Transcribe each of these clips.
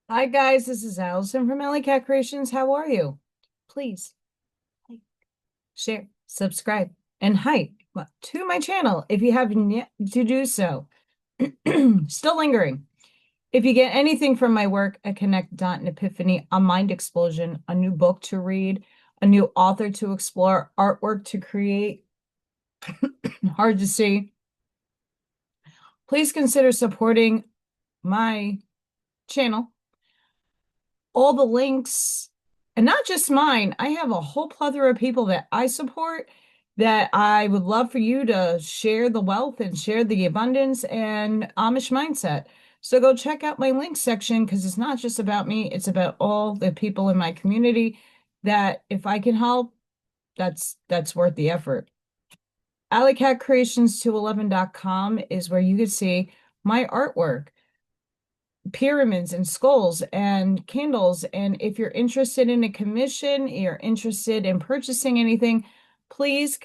Hi guys, this is Allison from Alley Creations. How are you? Please like, share, subscribe, and to my channel if you haven't yet to do so. Still lingering. If you get anything from my work, a connect dot an epiphany, a mind explosion, a new book to read, a new author to explore, artwork to create, hard to see, please consider supporting my channel. All the links, and not just mine. I have a whole plethora of people that I support that I would love for you to share the wealth and share the abundance and Amish mindset. So go check out my link section because it's not just about me, it's about all the people in my community that if I can help, that's worth the effort. AlyCatCreations211.com is where you can see my artwork, pyramids and skulls and candles. And if you're interested in a commission, you're interested in purchasing anything, please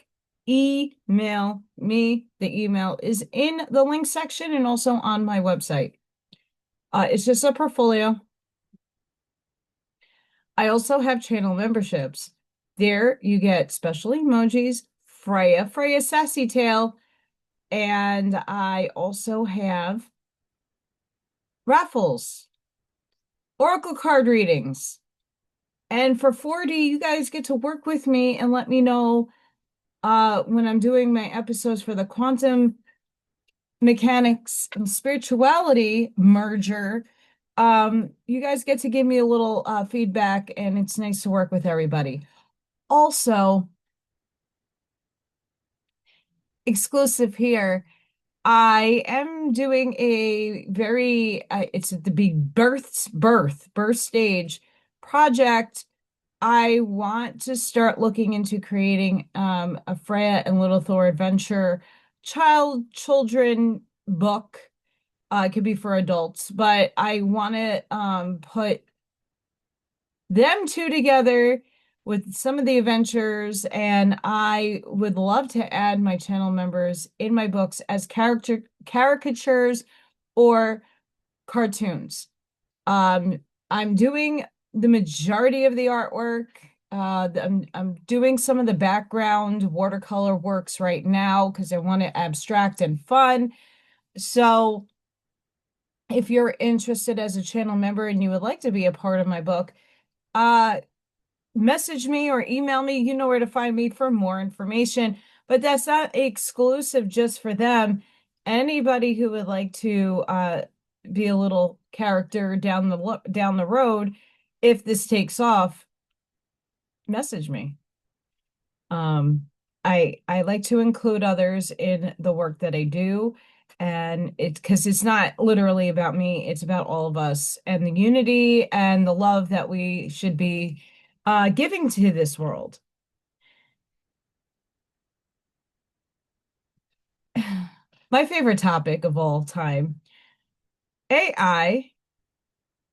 email me. The email is in the link section and also on my website. It's just a portfolio. I also have channel memberships. There you get special emojis, Freya Sassy Tail, and I also have raffles, oracle card readings. And for 40, you guys get to work with me and let me know when I'm doing my episodes for the quantum mechanics and spirituality merger. You guys get to give me a little feedback, and it's nice to work with everybody. Also, exclusive here, I am doing a very, it's at the big birth stage project. I want to start looking into creating a Freya and Lil Thor adventure children book. It could be for adults, but I want to put them two together with some of the adventures, and I would love to add my channel members in my books as caricatures or cartoons. Um, I'm doing the majority of the artwork. I'm doing some of the background watercolor works right now because I want it abstract and fun. So if you're interested as a channel member and you would like to be a part of my book, uh, message me or email me. You know where to find me for more information. But that's not exclusive just for them. Anybody who would like to be a little character down the road, if this takes off, message me. I like to include others in the work that I do, and it's because it's not literally about me, it's about all of us and the unity and the love that we should be giving to this world. My favorite topic of all time, AI,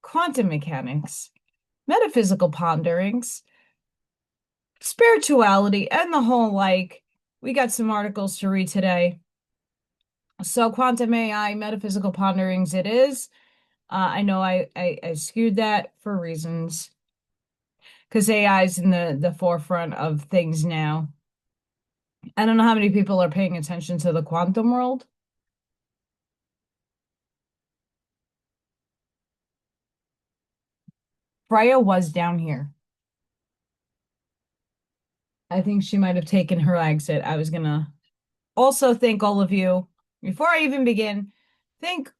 quantum mechanics, metaphysical ponderings, spirituality, and the whole like. We got some articles to read today. So quantum AI, metaphysical ponderings it is. I know I skewed that for reasons because AI is in the forefront of things now. I don't know how many people are paying attention to the quantum world. Freya was down here. I think she might have taken her exit. I was gonna also thank all of you. Before I even begin, thank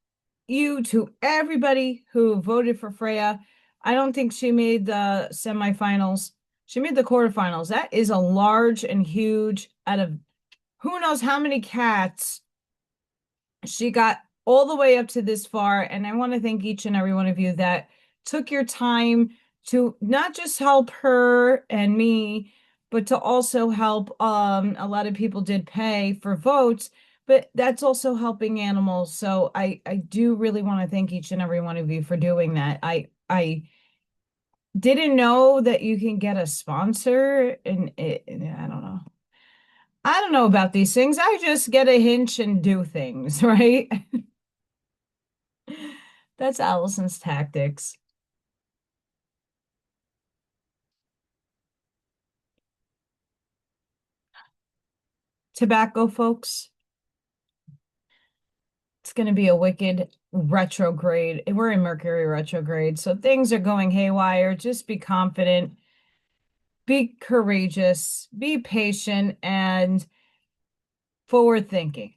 you to everybody who voted for Freya. I don't think she made the semifinals. She made the quarterfinals. That is a large and huge out of who knows how many cats. She got all the way up to this far, and I want to thank each and every one of you that took your time to not just help her and me, but to also help a lot of people did pay for votes, but that's also helping animals. So I do really want to thank each and every one of you for doing that. I didn't know that you can get a sponsor and I don't know. I don't know about these things. I just get a hinge and do things, right? That's Allison's tactics. tobacco, folks. It's going to be a wicked retrograde. We're in Mercury retrograde, so things are going haywire. Just be confident, be courageous, be patient, and forward thinking.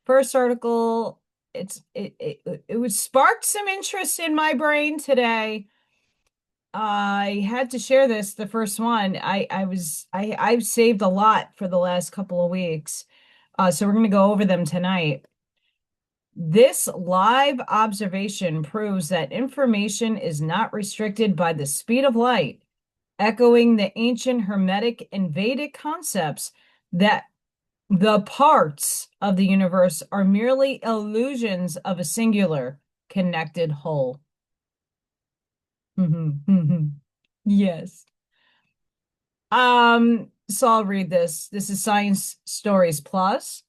First article, it would spark some interest in my brain today. I had to share this, the first one. I've saved a lot for the last couple of weeks. So we're gonna go over them tonight. This live observation proves that information is not restricted by the speed of light, echoing the ancient Hermetic and Vedic concepts that the parts of the universe are merely illusions of a singular connected whole. Yes. So I'll read this. This is Science Stories Plus.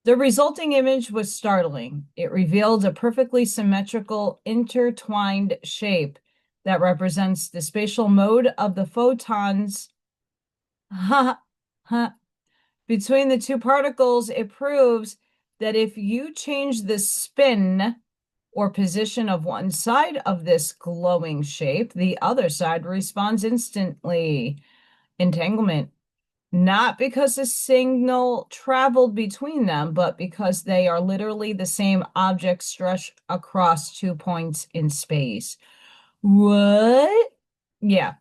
The resulting image was startling. It revealed a perfectly symmetrical, intertwined shape that represents the spatial mode of the photons. Between the two particles, it proves that if you change the spin or position of one side of this glowing shape, the other side responds instantly. Entanglement. Not because a signal traveled between them, but because they are literally the same object stretched across 2 points in space. What? Yeah.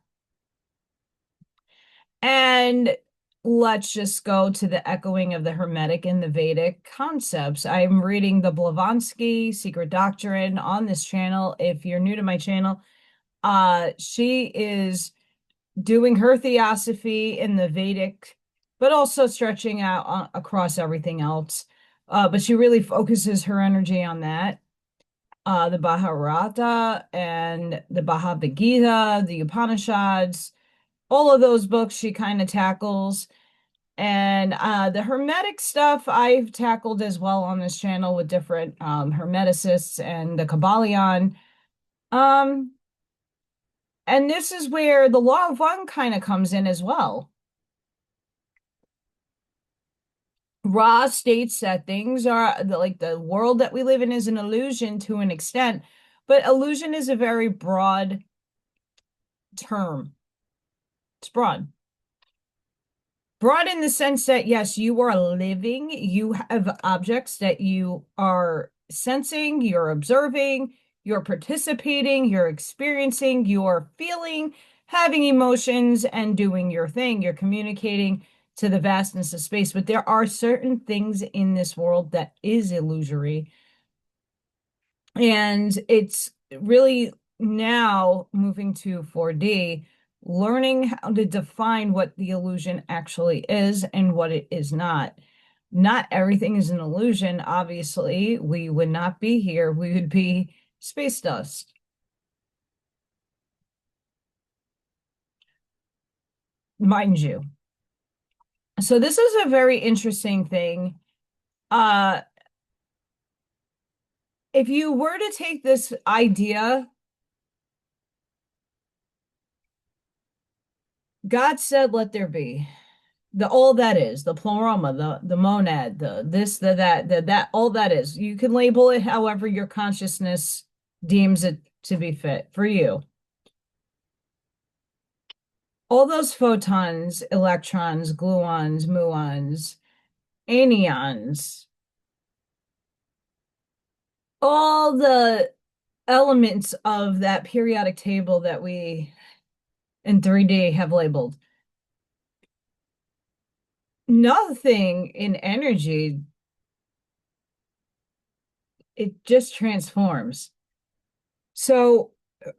And let's just go to the echoing of the Hermetic and the Vedic concepts. I'm reading the Blavatsky Secret Doctrine on this channel. If you're new to my channel, she is doing her theosophy in the Vedic, but also stretching out across everything else. But she really focuses her energy on that. The Bharata and the Bhagavad Gita, the Upanishads, all of those books she kind of tackles. And the Hermetic stuff I've tackled as well on this channel with different Hermeticists and the Kabbalion. Um, and this is where the Law of One kind of comes in as well. Ra states that things are like the world that we live in is an illusion to an extent, but illusion is a very broad term. It's broad. Broad in the sense that, yes, you are living, you have objects that you are sensing, you're observing, you're participating, you're experiencing, you're feeling, having emotions, and doing your thing. You're communicating to the vastness of space. But there are certain things in this world that is illusory. And it's really now moving to 4D, learning how to define what the illusion actually is and what it is not. Not everything is an illusion. Obviously, we would not be here. We would be space dust. Mind you. So this is a very interesting thing. Uh, if you were to take this idea, God said, let there be. The all that is, the pleroma, the monad, the this, the that, the that, all that is. You can label it however your consciousness deems it to be fit for you. All those photons, electrons, gluons, muons, anyons, all the elements of that periodic table that we in 3D have labeled. Nothing in energy, it just transforms. So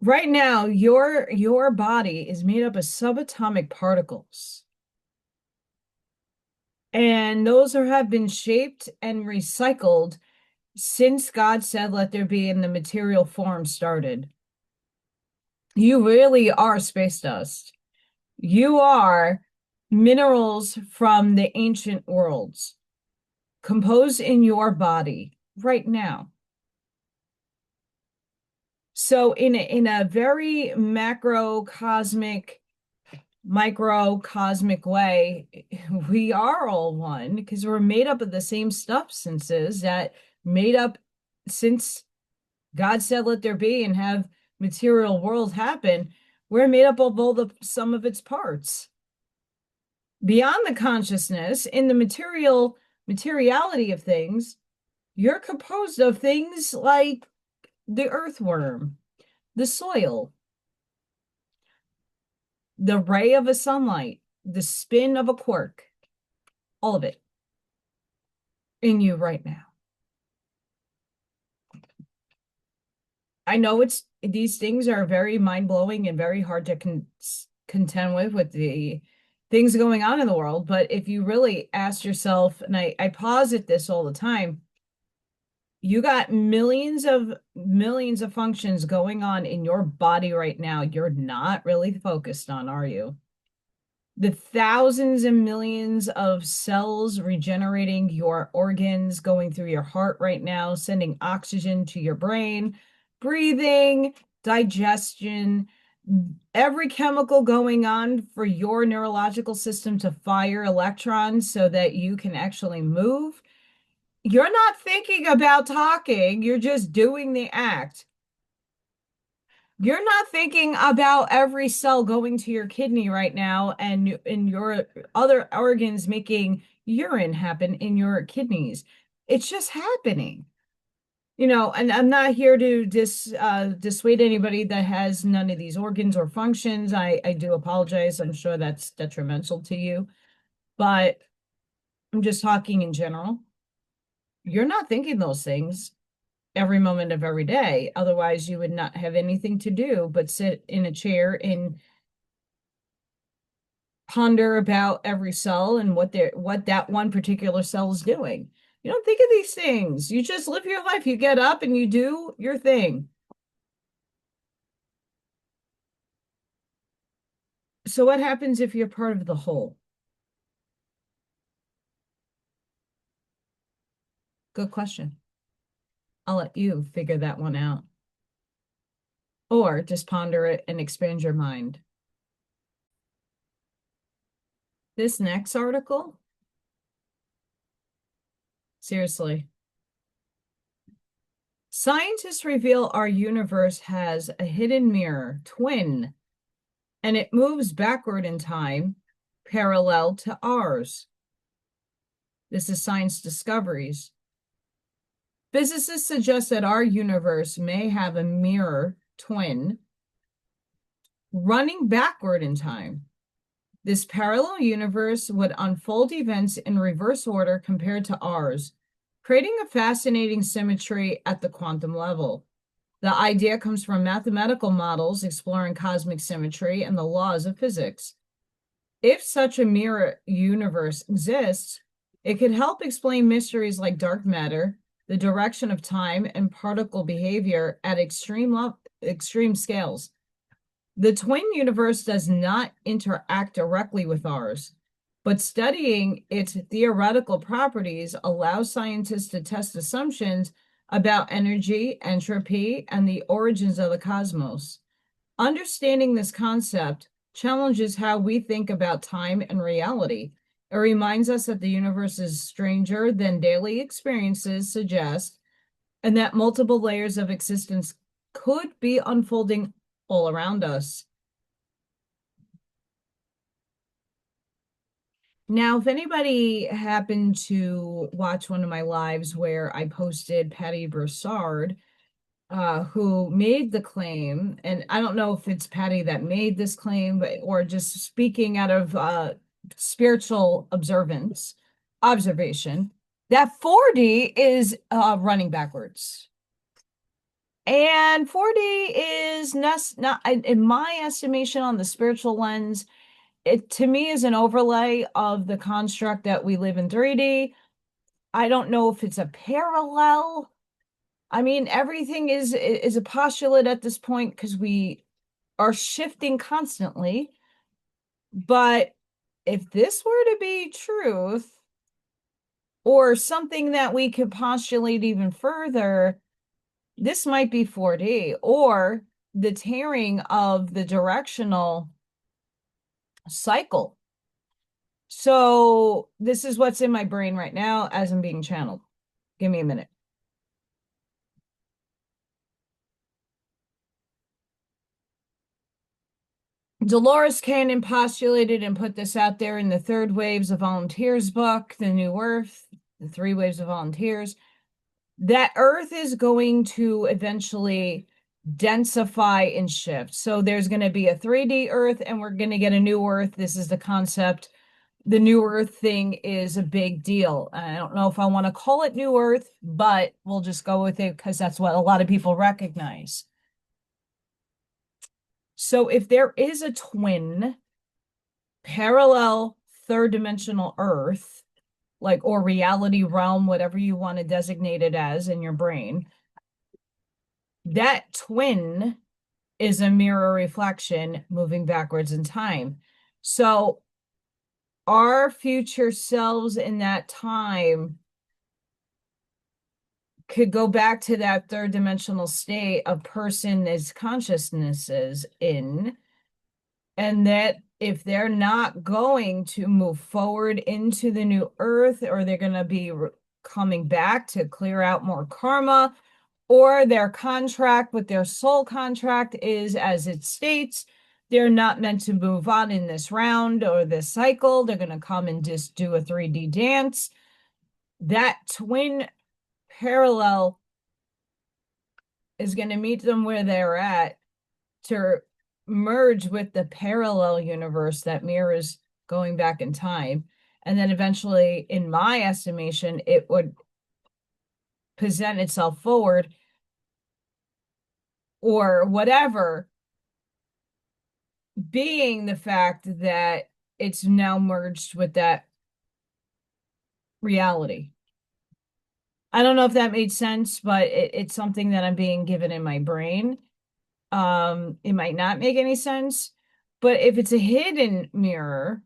right now, your body is made up of subatomic particles. And those have been shaped and recycled since God said, let there be, in the material form started. You really are space dust. You are minerals from the ancient worlds composed in your body right now. So in a very macrocosmic microcosmic way, we are all one because we're made up of the same substances that made up since God said, let there be and have material world happen. We're made up of all the sum of its parts. Beyond the consciousness, in the materiality of things, you're composed of things like the earthworm, the soil, the ray of a sunlight, the spin of a quark, all of it in you right now. I know these things are very mind-blowing and very hard to contend with the things going on in the world, but if you really ask yourself, and I posit this all the time, you got millions of functions going on in your body right now you're not really focused on, are you? The thousands and millions of cells regenerating your organs, going through your heart right now, sending oxygen to your brain, breathing, digestion, every chemical going on for your neurological system to fire electrons so that you can actually move. You're not thinking about talking, you're just doing the act. You're not thinking about every cell going to your kidney right now and in your other organs making urine happen in your kidneys. It's just happening. And I'm not here to dissuade anybody that has none of these organs or functions. I do apologize. I'm sure that's detrimental to you, but I'm just talking in general. You're not thinking those things every moment of every day. Otherwise, you would not have anything to do but sit in a chair and ponder about every cell and what that one particular cell is doing. You don't think of these things. You just live your life. You get up and you do your thing. So what happens if you're part of the whole? Good question. I'll let you figure that one out. Or just ponder it and expand your mind. This next article, seriously. Scientists reveal our universe has a hidden mirror, twin, and it moves backward in time, parallel to ours. This is Science Discoveries. Physicists suggest that our universe may have a mirror, twin, running backward in time. This parallel universe would unfold events in reverse order compared to ours, creating a fascinating symmetry at the quantum level. The idea comes from mathematical models exploring cosmic symmetry and the laws of physics. If such a mirror universe exists, it could help explain mysteries like dark matter, the direction of time, and particle behavior at extreme scales. The twin universe does not interact directly with ours, but studying its theoretical properties allows scientists to test assumptions about energy, entropy, and the origins of the cosmos. Understanding this concept challenges how we think about time and reality. It reminds us that the universe is stranger than daily experiences suggest, and that multiple layers of existence could be unfolding all around us. Now, if anybody happened to watch one of my lives where I posted Patty Broussard, who made the claim, and I don't know if it's Patty that made this claim, or just speaking out of spiritual observation, that 4D is running backwards. And 4D is not, in my estimation, on the spiritual lens, it to me is an overlay of the construct that we live in 3D. I don't know if it's a parallel. I mean, everything is a postulate at this point because we are shifting constantly. But if this were to be truth, or something that we could postulate even further, this might be 4D, or the tearing of the directional cycle. So this is what's in my brain right now as I'm being channeled. Give me a minute. Dolores Cannon postulated and put this out there in the Third Waves of Volunteers book, The New Earth, the Three Waves of Volunteers, that Earth is going to eventually densify and shift. So there's going to be a 3D Earth and we're going to get a new Earth. This is the concept. The new Earth thing is a big deal. I don't know if I want to call it New Earth, but we'll just go with it because that's what a lot of people recognize. So if there is a twin parallel third dimensional Earth, like, or reality realm, whatever you want to designate it as in your brain, that twin is a mirror reflection moving backwards in time. So our future selves in that time could go back to that third dimensional state a person is consciousnesses in, and that if they're not going to move forward into the new earth, or they're going to be coming back to clear out more karma, or their contract with their soul contract is as it states, they're not meant to move on in this round or this cycle. They're going to come and just do a 3D dance. That twin parallel is going to meet them where they're at to merge with the parallel universe that mirrors going back in time. And then eventually, in my estimation, it would present itself forward or whatever, being the fact that it's now merged with that reality. I don't know if that made sense, but it's something that I'm being given in my brain. It might not make any sense, but if it's a hidden mirror,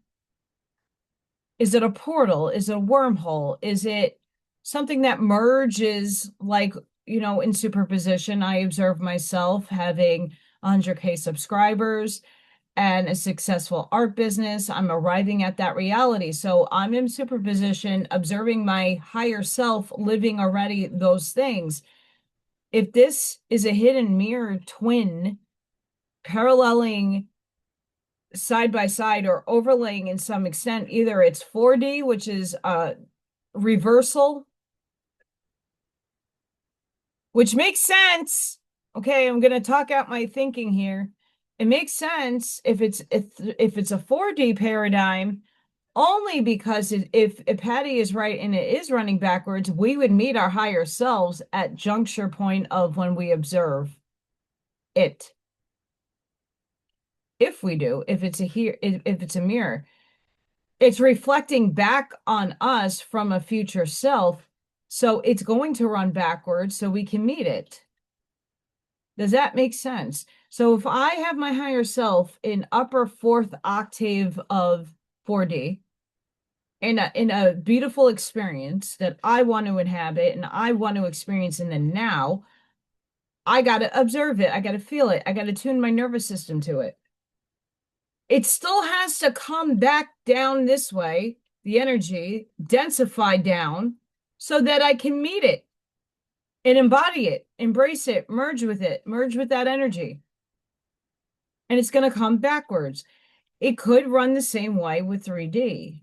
is it a portal? Is it a wormhole? Is it something that merges, like, in superposition? I observe myself having 100K subscribers and a successful art business. I'm arriving at that reality. So I'm in superposition, observing my higher self living already those things. If this is a hidden mirror twin paralleling side by side or overlaying in some extent, either it's 4D, which is a reversal, which makes sense. Okay, I'm going to talk out my thinking here. It makes sense if it's a 4D paradigm, only because if Patty is right and it is running backwards, we would meet our higher selves at juncture point of when we observe it. If we do, if it's a mirror, it's reflecting back on us from a future self. So it's going to run backwards so we can meet it. Does that make sense? So if I have my higher self in upper fourth octave of 4D in a beautiful experience that I want to inhabit and I want to experience in the now, I got to observe it. I got to feel it. I got to tune my nervous system to it. It still has to come back down this way, the energy, densify down, so that I can meet it and embody it, embrace it, merge with that energy. And it's going to come backwards. It could run the same way with 3D.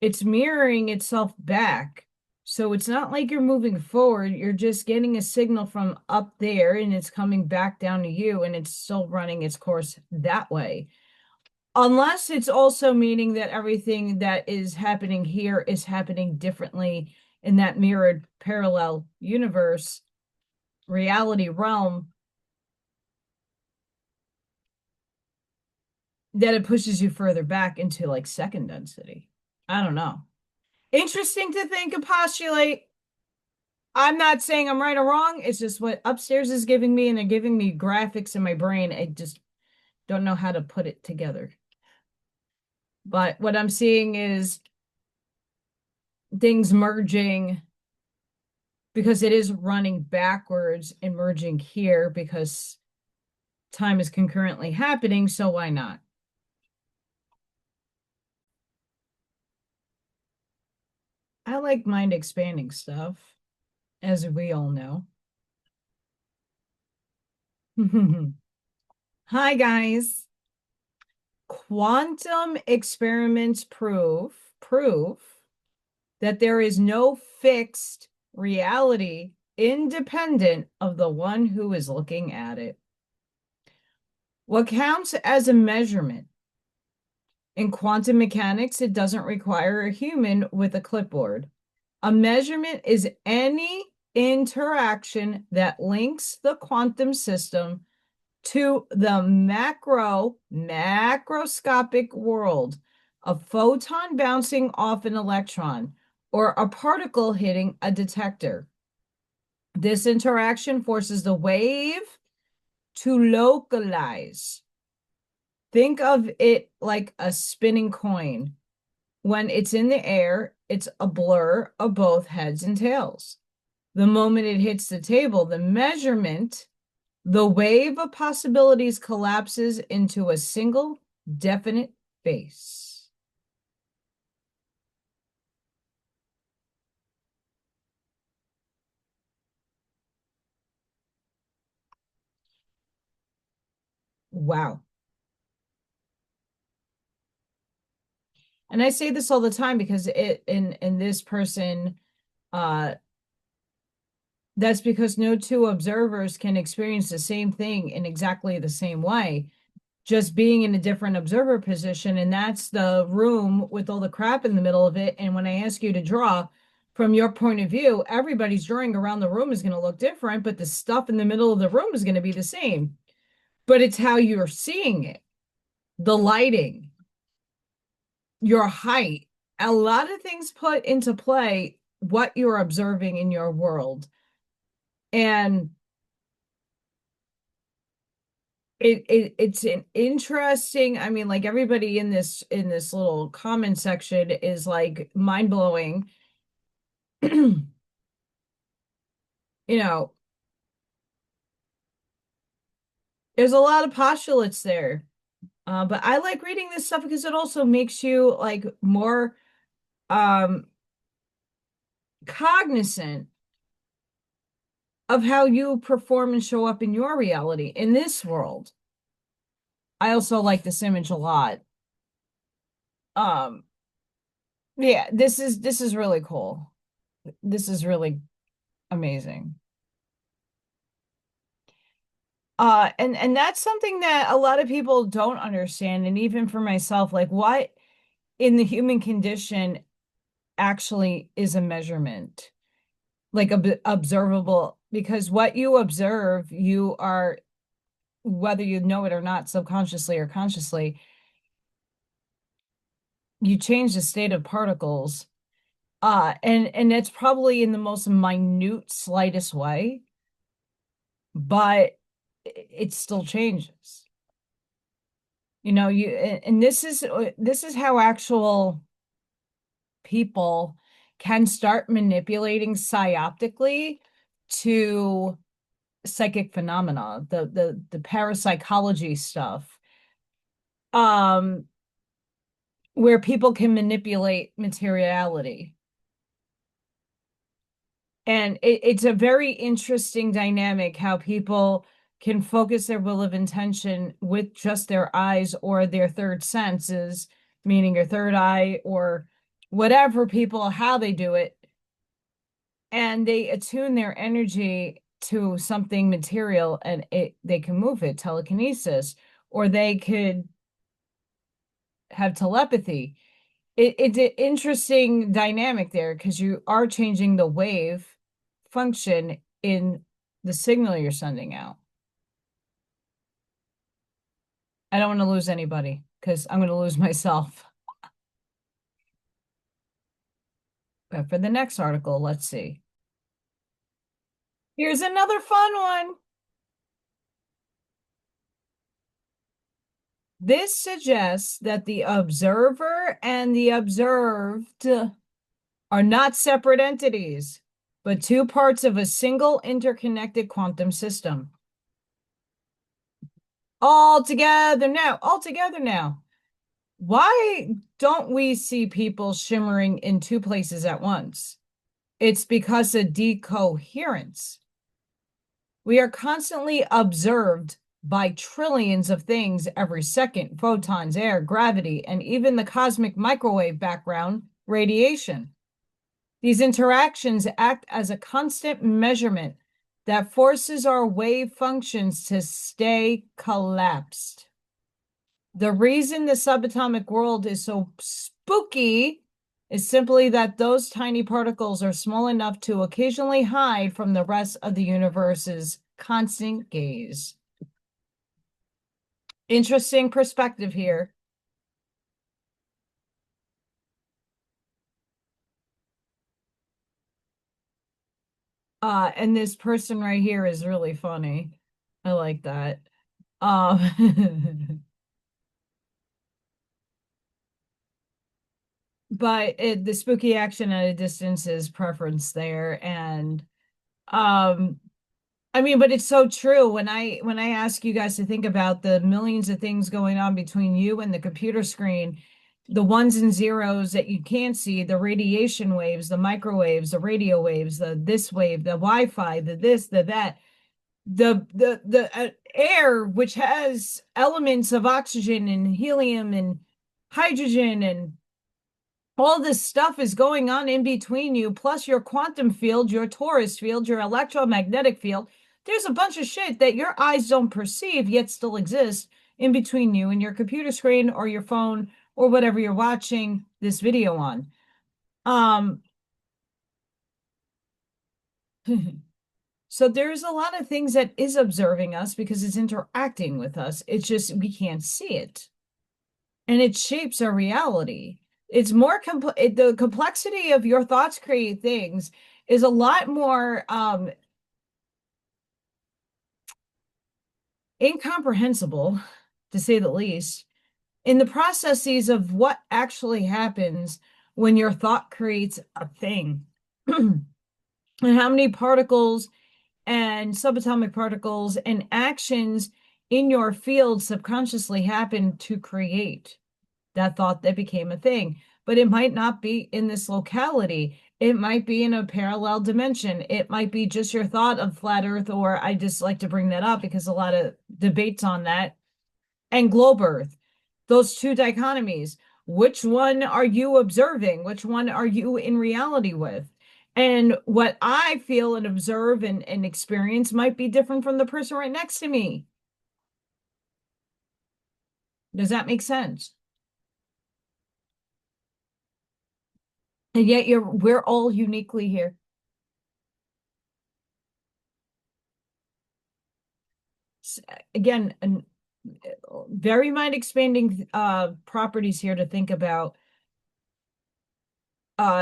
It's mirroring itself back. So it's not like you're moving forward. You're just getting a signal from up there and it's coming back down to you and it's still running its course that way. Unless it's also meaning that everything that is happening here is happening differently in that mirrored parallel universe, reality realm, that it pushes you further back into like second density. I don't know. Interesting to think and postulate. I'm not saying I'm right or wrong. It's just what upstairs is giving me, and they're giving me graphics in my brain. I just don't know how to put it together. But what I'm seeing is things merging because it is running backwards and merging here because time is concurrently happening, so why not? I like mind expanding stuff, as we all know. Hi, guys. Quantum experiments prove that there is no fixed reality independent of the one who is looking at it. What counts as a measurement? In quantum mechanics, it doesn't require a human with a clipboard. A measurement is any interaction that links the quantum system to the macroscopic world, a photon bouncing off an electron, or a particle hitting a detector. This interaction forces the wave to localize. Think of it like a spinning coin. When it's in the air, it's a blur of both heads and tails. The moment it hits the table, the measurement, the wave of possibilities collapses into a single definite face. Wow. And I say this all the time because it in this person, uh that's because no two observers can experience the same thing in exactly the same way, just being in a different observer position. And that's the room with all the crap in the middle of it. And when I ask you to draw from your point of view, everybody's drawing around the room is going to look different, but the stuff in the middle of the room is going to be the same. But it's how you're seeing it, the lighting, your height, a lot of things put into play what you're observing in your world. And it's an interesting, I mean, like everybody in this little comment section is like mind-blowing. You know, there's a lot of postulates there. But I like reading this stuff because it also makes you like more um cognizant of how you perform and show up in your reality in this world. I also like this image a lot. Um, yeah, this is really cool. This is really amazing. And that's something that a lot of people don't understand, and even for myself, like what in the human condition actually is a measurement, like observable, because what you observe, you are, whether you know it or not, subconsciously or consciously, you change the state of particles. And it's probably in the most minute, slightest way, but it still changes. You know, and this is how actual people can start manipulating psyoptically to psychic phenomena, the parapsychology stuff, um, where people can manipulate materiality. And it's a very interesting dynamic how people can focus their will of intention with just their eyes or their third senses, meaning your third eye or whatever people, how they do it. And they attune their energy to something material and they can move it, telekinesis, or they could have telepathy. It's an interesting dynamic there because you are changing the wave function in the signal you're sending out. I don't want to lose anybody because I'm going to lose myself. But for the next article, let's see. Here's another fun one. This suggests that the observer and the observed are not separate entities, but two parts of a single interconnected quantum system. All together now, all together now. Why don't we see people shimmering in two places at once? It's because of decoherence. We are constantly observed by trillions of things every second, photons, air, gravity, and even the cosmic microwave background radiation. These interactions act as a constant measurement that forces our wave functions to stay collapsed. The reason the subatomic world is so spooky is simply that those tiny particles are small enough to occasionally hide from the rest of the universe's constant gaze. Interesting perspective here. And this person right here is really funny. I like that. But the spooky action at a distance is preference there. And I mean, but it's so true. When I ask you guys to think about the millions of things going on between you and the computer screen, the ones and zeros that you can't see, the radiation waves, the microwaves, the radio waves, the this wave, the Wi-Fi, the this, the that, the air, which has elements of oxygen and helium and hydrogen and all this stuff is going on in between you, plus your quantum field, your torus field, your electromagnetic field. There's a bunch of shit that your eyes don't perceive yet still exists in between you and your computer screen or your phone or whatever you're watching this video on. Um, so there's a lot of things that is observing us because it's interacting with us. It's just we can't see it. And it shapes our reality. It's more the complexity of your thoughts create things is a lot more incomprehensible, to say the least, in the processes of what actually happens when your thought creates a thing. And how many particles and subatomic particles and actions in your field subconsciously happen to create that thought that became a thing. But it might not be in this locality. It might be in a parallel dimension. It might be just your thought of flat Earth, or I just like to bring that up because a lot of debates on that, and globe Earth, those two dichotomies. Which one are you observing? Which one are you in reality with? And what I feel and observe and experience might be different from the person right next to me. Does that make sense? And yet we're all uniquely here. Again, very mind expanding properties here to think about.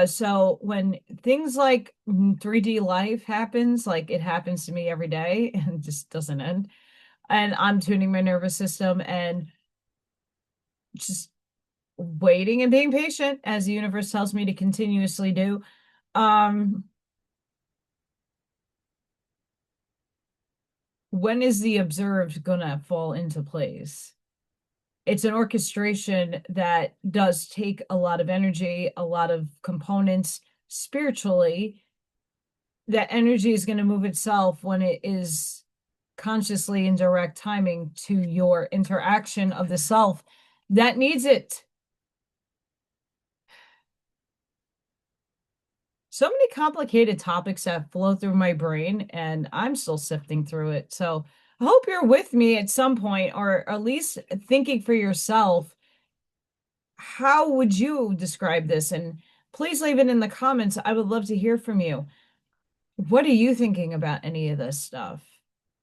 So when things like 3D life happens, like it happens to me every day and just doesn't end, and I'm tuning my nervous system and just waiting and being patient as the universe tells me to continuously do. Um, when is the observed gonna fall into place? It's an orchestration that does take a lot of energy, a lot of components spiritually. That energy is going to move itself when it is consciously in direct timing to your interaction of the self that needs it. So many complicated topics that flow through my brain, and I'm still sifting through it. So I hope you're with me at some point, or at least thinking for yourself, how would you describe this? And please leave it in the comments. I would love to hear from you. What are you thinking about any of this stuff?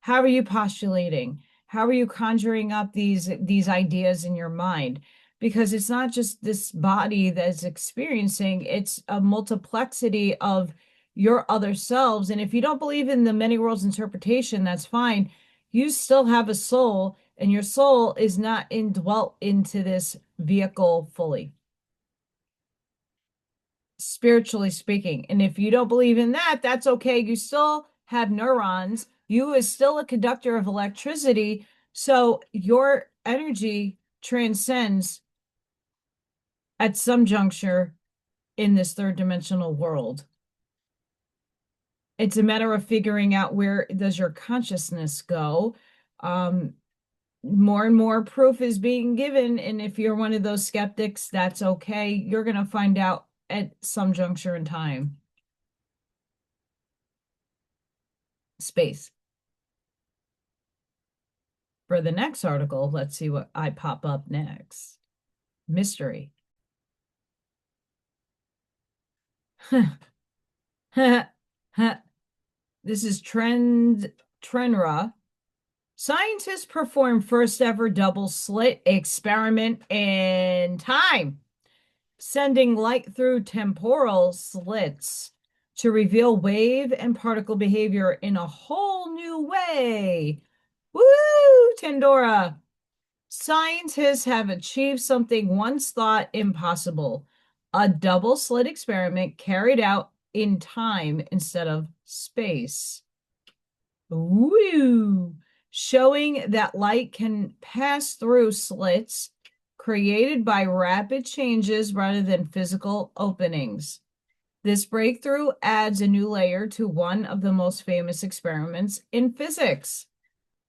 How are you postulating? How are you conjuring up these ideas in your mind? Because it's not just this body that's experiencing, it's a multiplexity of your other selves. And if you don't believe in the many worlds interpretation, that's fine. You still have a soul, and your soul is not indwelt into this vehicle fully, spiritually speaking. And if you don't believe in that, that's okay. You still have neurons. You is still a conductor of electricity So your energy transcends at some juncture in this third dimensional world. It's a matter of figuring out where does your consciousness go. More and more proof is being given, and if you're one of those skeptics, that's okay. You're going to find out at some juncture in time. Space. For the next article, let's see what I pop up next. Mystery. This is Trenra. Scientists perform first ever double slit experiment in time, sending light through temporal slits to reveal wave and particle behavior in a whole new way. Woo, Tandora. Scientists have achieved something once thought impossible, a double slit experiment carried out in time instead of space. Woo! Showing that light can pass through slits created by rapid changes rather than physical openings. This breakthrough adds a new layer to one of the most famous experiments in physics.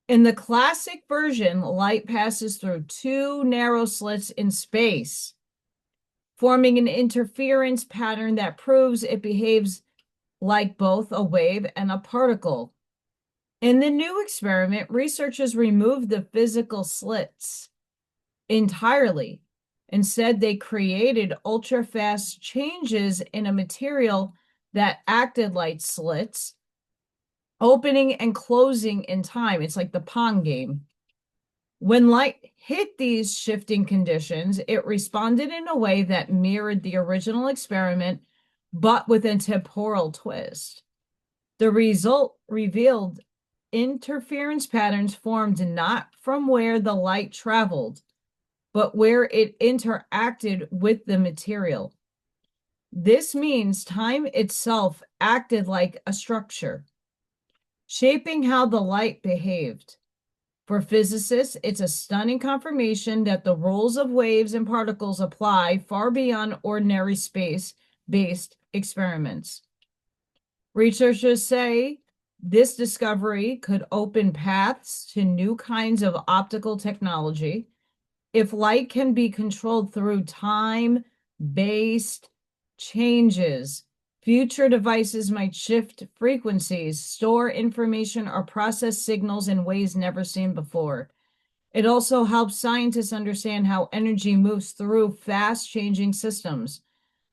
In the classic version, light passes through two narrow slits in space, forming an interference pattern that proves it behaves like both a wave and a particle. In the new experiment, researchers removed the physical slits entirely. Instead, they created ultra-fast changes in a material that acted like slits, opening and closing in time. It's like the Pong game. When light hit these shifting conditions, it responded in a way that mirrored the original experiment, but with a temporal twist. The result revealed interference patterns formed not from where the light traveled, but where it interacted with the material. This means time itself acted like a structure, shaping how the light behaved. For physicists, it's a stunning confirmation that the rules of waves and particles apply far beyond ordinary space-based experiments. Researchers say this discovery could open paths to new kinds of optical technology. If light can be controlled through time-based changes, future devices might shift frequencies, store information, or process signals in ways never seen before. It also helps scientists understand how energy moves through fast-changing systems,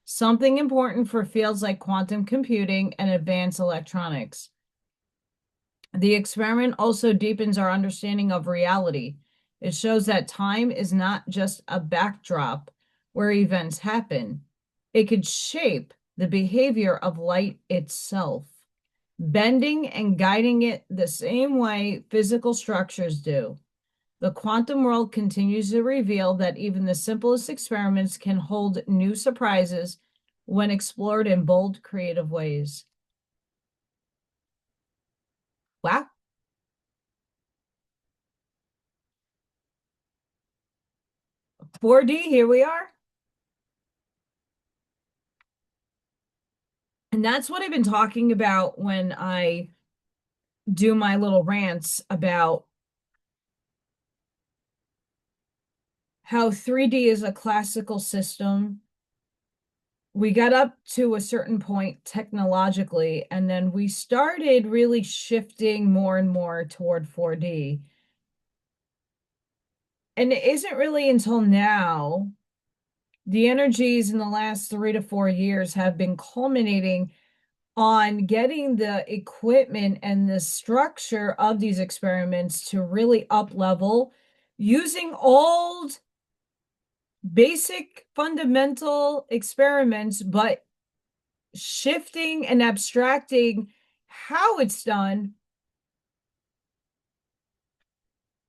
something important for fields like quantum computing and advanced electronics. The experiment also deepens our understanding of reality. It shows that time is not just a backdrop where events happen. It could shape the behavior of light itself, bending and guiding it the same way physical structures do. The quantum world continues to reveal that even the simplest experiments can hold new surprises when explored in bold, creative ways. Wow. "4D, here we are." And that's what I've been talking about when I do my little rants about how 3D is a classical system. We got up to a certain point technologically, and then we started really shifting more and more toward 4D. And it isn't really until now, the energies in the last 3 to 4 years have been culminating on getting the equipment and the structure of these experiments to really up level using old basic fundamental experiments, but shifting and abstracting how it's done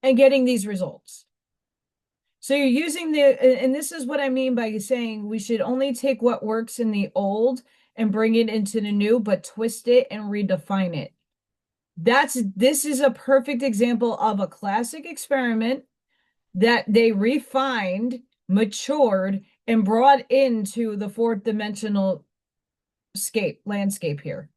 and getting these results. So you're using and this is what I mean by saying we should only take what works in the old and bring it into the new, but twist it and redefine it. This is a perfect example of a classic experiment that they refined, matured, and brought into the fourth dimensional landscape here.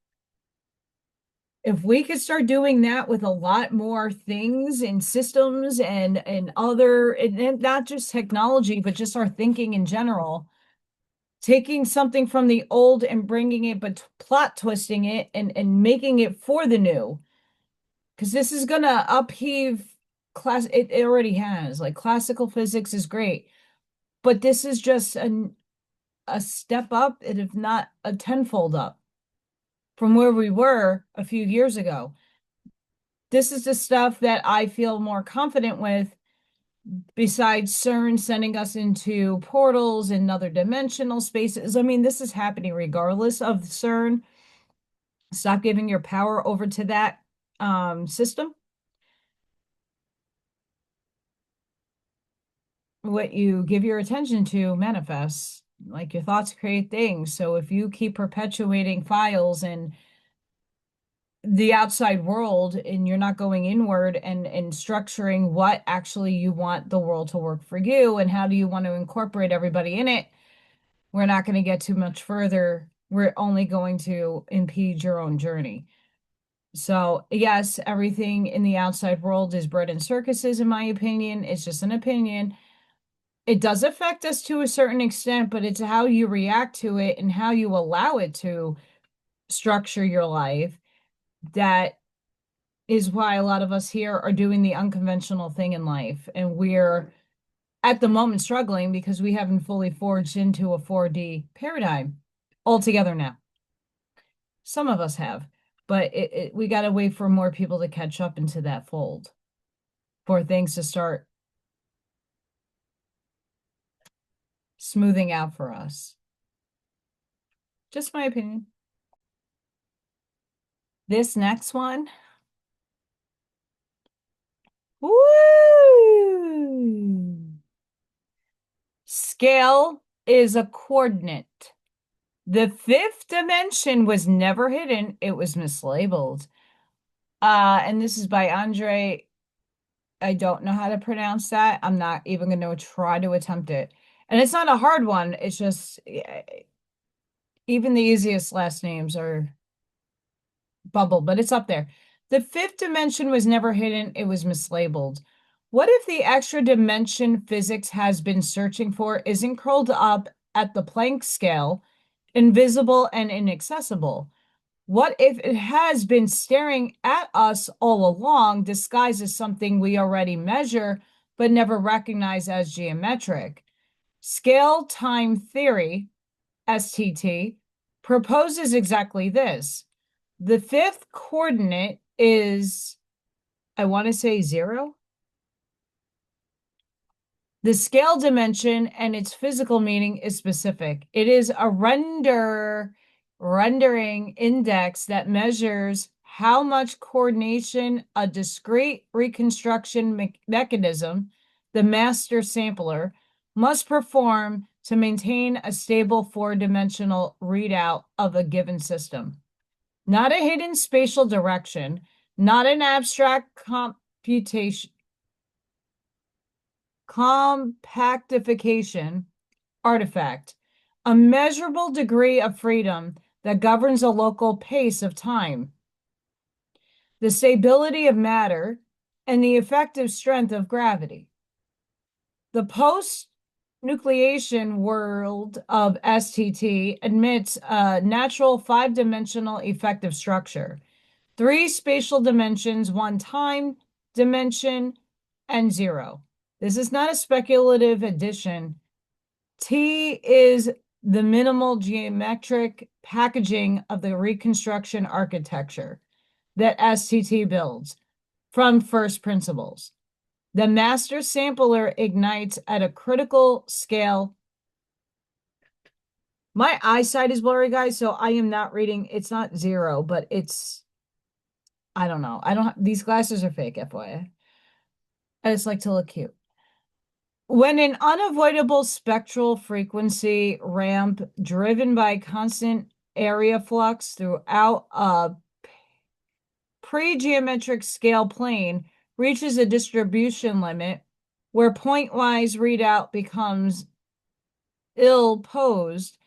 If we could start doing that with a lot more things and systems and other, and not just technology, but just our thinking in general, taking something from the old and bringing it, but plot twisting it and making it for the new, because this is gonna upheave class. It already has. Like classical physics is great, but this is just a step up, and if not a tenfold up from where we were a few years ago. This is the stuff that I feel more confident with, besides CERN sending us into portals and other dimensional spaces. I mean, this is happening regardless of CERN. Stop giving your power over to that system. What you give your attention to manifests. Like your thoughts create things. So if you keep perpetuating files and the outside world and you're not going inward and structuring what actually you want the world to work for you and how do you want to incorporate everybody in it, we're not going to get too much further. We're only going to impede your own journey. So yes, everything in the outside world is bread and circuses, in my opinion. It's just an opinion. It does affect us to a certain extent, but it's how you react to it and how you allow it to structure your life that is why a lot of us here are doing the unconventional thing in life. And we're at the moment struggling because we haven't fully forged into a 4D paradigm altogether now. Some of us have, but we got to wait for more people to catch up into that fold for things to start smoothing out for us. Just my opinion. This next one. Woo! Scale is a coordinate. The fifth dimension was never hidden, it was mislabeled. And this is by Andre. I don't know how to pronounce that. I'm not even going to try to attempt it. And it's not a hard one. It's just even the easiest last names are bubble, but it's up there. The fifth dimension was never hidden, it was mislabeled. What if the extra dimension physics has been searching for isn't curled up at the Planck scale, invisible and inaccessible? What if it has been staring at us all along, disguised as something we already measure, but never recognize as geometric? Scale time theory, STT, proposes exactly this. The fifth coordinate is, I want to say 0. The scale dimension and its physical meaning is specific. It is a rendering index that measures how much coordination a discrete reconstruction mechanism, the master sampler, must perform to maintain a stable four-dimensional readout of a given system. Not a hidden spatial direction, not an abstract compactification artifact, a measurable degree of freedom that governs a local pace of time, the stability of matter, and the effective strength of gravity. The post-nucleation world of STT admits a natural five-dimensional effective structure, 3 spatial dimensions, 1 time dimension, and 0. This is not a speculative addition. T is the minimal geometric packaging of the reconstruction architecture that STT builds from first principles. The master sampler ignites at a critical scale. My eyesight is blurry, guys, so I am not reading. It's not 0, but it's, I don't know. I don't, these glasses are fake, FYI. I just like to look cute. When an unavoidable spectral frequency ramp driven by constant area flux throughout a pre-geometric scale plane reaches a distribution limit where pointwise readout becomes ill-posed.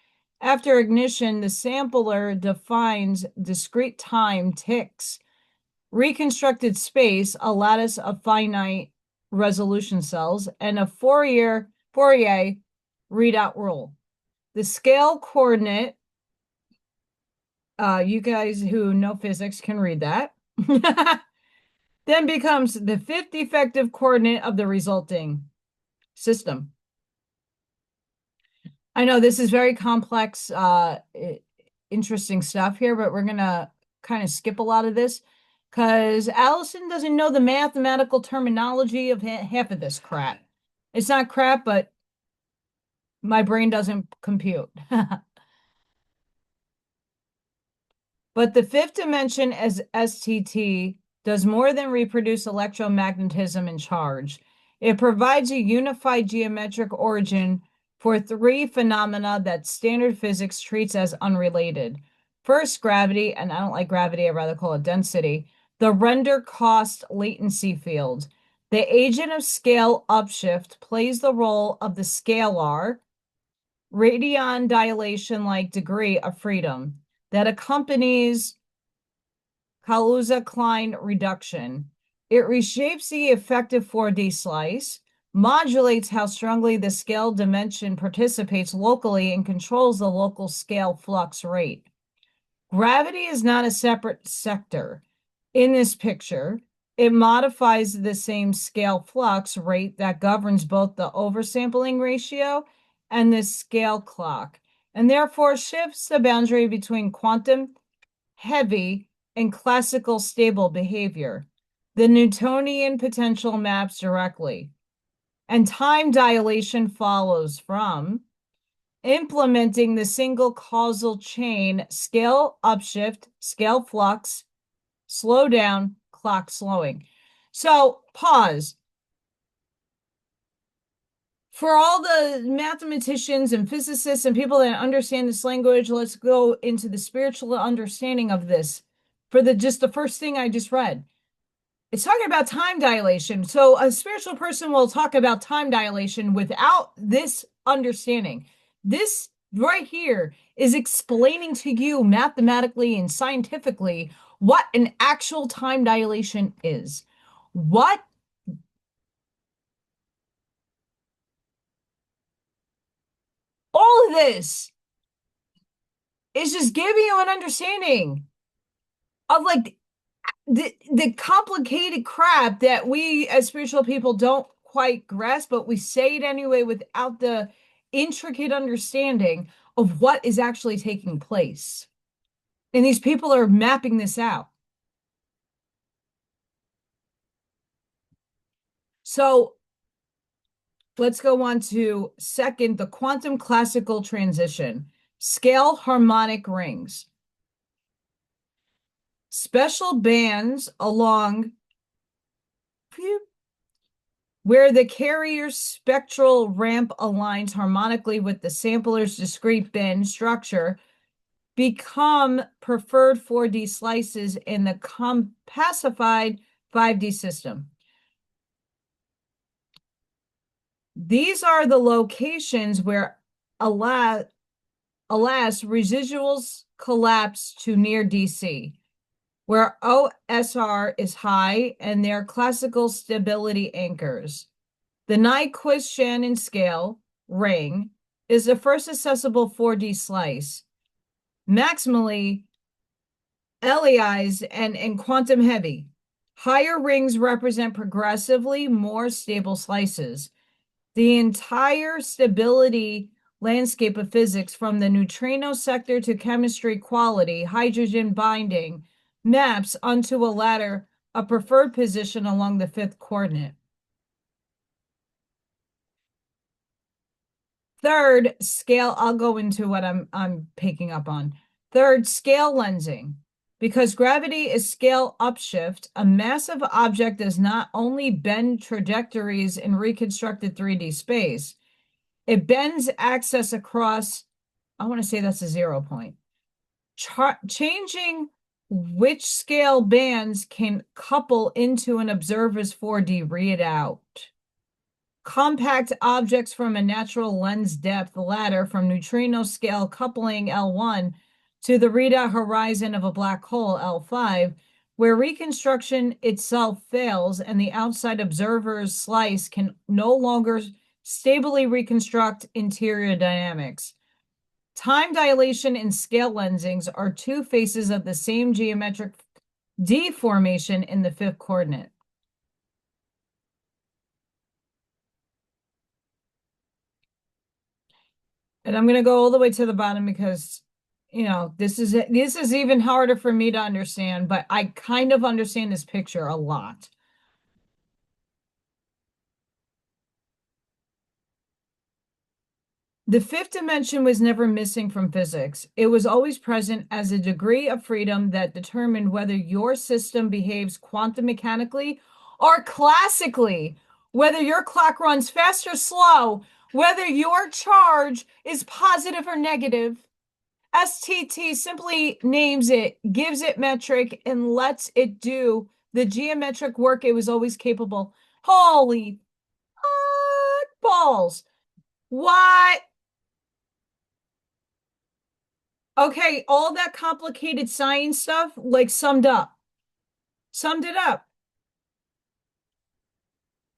After ignition, the sampler defines discrete time ticks, reconstructed space, a lattice of finite resolution cells, and a Fourier readout rule. The scale coordinate, you guys who know physics can read that, then becomes the fifth effective coordinate of the resulting system. I know this is very complex, interesting stuff here, but we're going to kind of skip a lot of this because Allison doesn't know the mathematical terminology of half of this crap. It's not crap, but my brain doesn't compute. But the fifth dimension as STT does more than reproduce electromagnetism and charge. It provides a unified geometric origin for three phenomena that standard physics treats as unrelated. First, gravity, and I don't like gravity, I'd rather call it density, the render cost latency field. The agent of scale upshift plays the role of the scalar, radion dilation-like degree of freedom that accompanies Kaluza-Klein reduction. It reshapes the effective 4D slice, modulates how strongly the scale dimension participates locally, and controls the local scale flux rate. Gravity is not a separate sector. In this picture, it modifies the same scale flux rate that governs both the oversampling ratio and the scale clock, and therefore shifts the boundary between quantum heavy and classical stable behavior. The Newtonian potential maps directly, and time dilation follows from implementing the single causal chain, scale upshift, scale flux, slow down, clock slowing. So pause. For all the mathematicians and physicists and people that understand this language, let's go into the spiritual understanding of this. For the first thing I just read, it's talking about time dilation. So a spiritual person will talk about time dilation without this understanding. This right here is explaining to you mathematically and scientifically what an actual time dilation is. What all of this is just giving you an understanding of like the complicated crap that we as spiritual people don't quite grasp, but we say it anyway without the intricate understanding of what is actually taking place. And these people are mapping this out. So let's go on to second, the quantum classical transition, scale harmonic rings. Special bands along where the carrier's spectral ramp aligns harmonically with the sampler's discrete band structure become preferred 4D slices in the compacified 5D system. These are the locations where, alas, residuals collapse to near DC, where OSR is high and their classical stability anchors. The Nyquist-Shannon scale ring is the first accessible 4D slice, maximally Leized and quantum heavy. Higher rings represent progressively more stable slices. The entire stability landscape of physics, from the neutrino sector to chemistry quality, hydrogen binding, maps onto a ladder, a preferred position along the fifth coordinate. Third, scale, I'll go into what I'm picking up on. Third, scale lensing. Because gravity is scale upshift, a massive object does not only bend trajectories in reconstructed 3D space, it bends axis across, I want to say that's a 0 point, changing Which scale bands can couple into an observer's 4D readout? Compact objects from a natural lens depth ladder from neutrino scale coupling L1 to the readout horizon of a black hole L5, where reconstruction itself fails and the outside observer's slice can no longer stably reconstruct interior dynamics. Time dilation and scale lensings are two faces of the same geometric deformation in the fifth coordinate. And I'm going to go all the way to the bottom because, this is even harder for me to understand, but I kind of understand this picture a lot. The fifth dimension was never missing from physics. It was always present as a degree of freedom that determined whether your system behaves quantum mechanically or classically, whether your clock runs fast or slow, whether your charge is positive or negative. STT simply names it, gives it metric, and lets it do the geometric work it was always capable. Holy balls. What? Okay, all that complicated science stuff, like summed it up.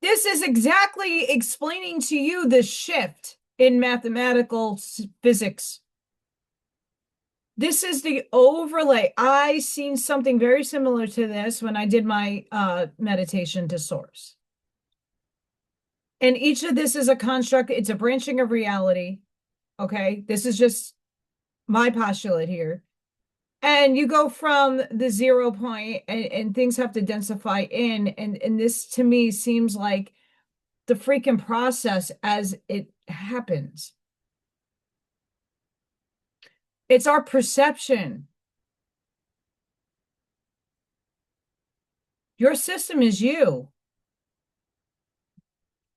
This is exactly explaining to you the shift in mathematical physics. This is the overlay. I seen something very similar to this when I did my meditation to source. And each of this is a construct. It's a branching of reality. Okay, this is just my postulate here. And you go from the 0 point and things have to densify in. And this to me seems like the freaking process as it happens. It's our perception. Your system is you.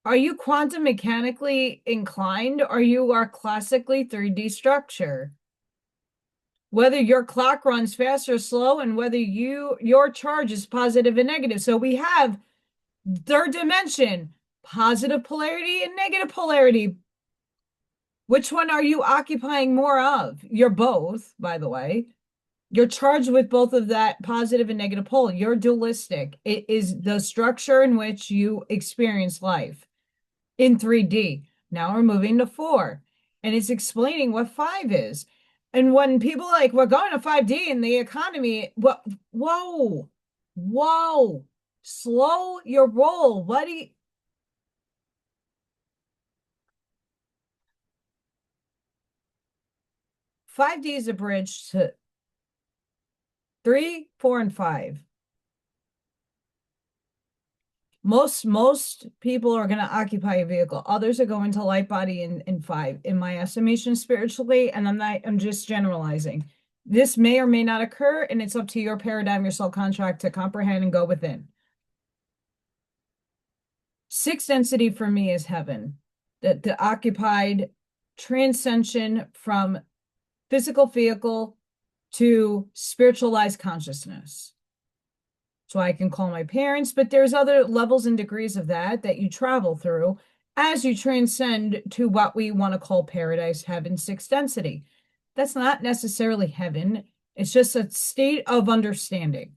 Are you quantum mechanically inclined or you are classically 3D structure? Whether your clock runs fast or slow, and whether your charge is positive and negative. So we have third dimension, positive polarity and negative polarity. Which one are you occupying more of? You're both, by the way. You're charged with both of that positive and negative pole. You're dualistic. It is the structure in which you experience life in 3D. Now we're moving to 4, and it's explaining what 5 is. And when people are like, we're going to 5D in the economy, whoa, slow your roll. What do you... 5D is a bridge to 3, 4, and 5. Most people are going to occupy a vehicle. Others are going to light body in 5, in my estimation, spiritually. And I'm just generalizing. This may or may not occur, and it's up to your paradigm, your soul contract to comprehend and go within. 6th density for me is heaven, the occupied transcension from physical vehicle to spiritualized consciousness. So I can call my parents, but there's other levels and degrees of that you travel through as you transcend to what we want to call paradise, heaven, 6th density. That's not necessarily heaven. It's just a state of understanding.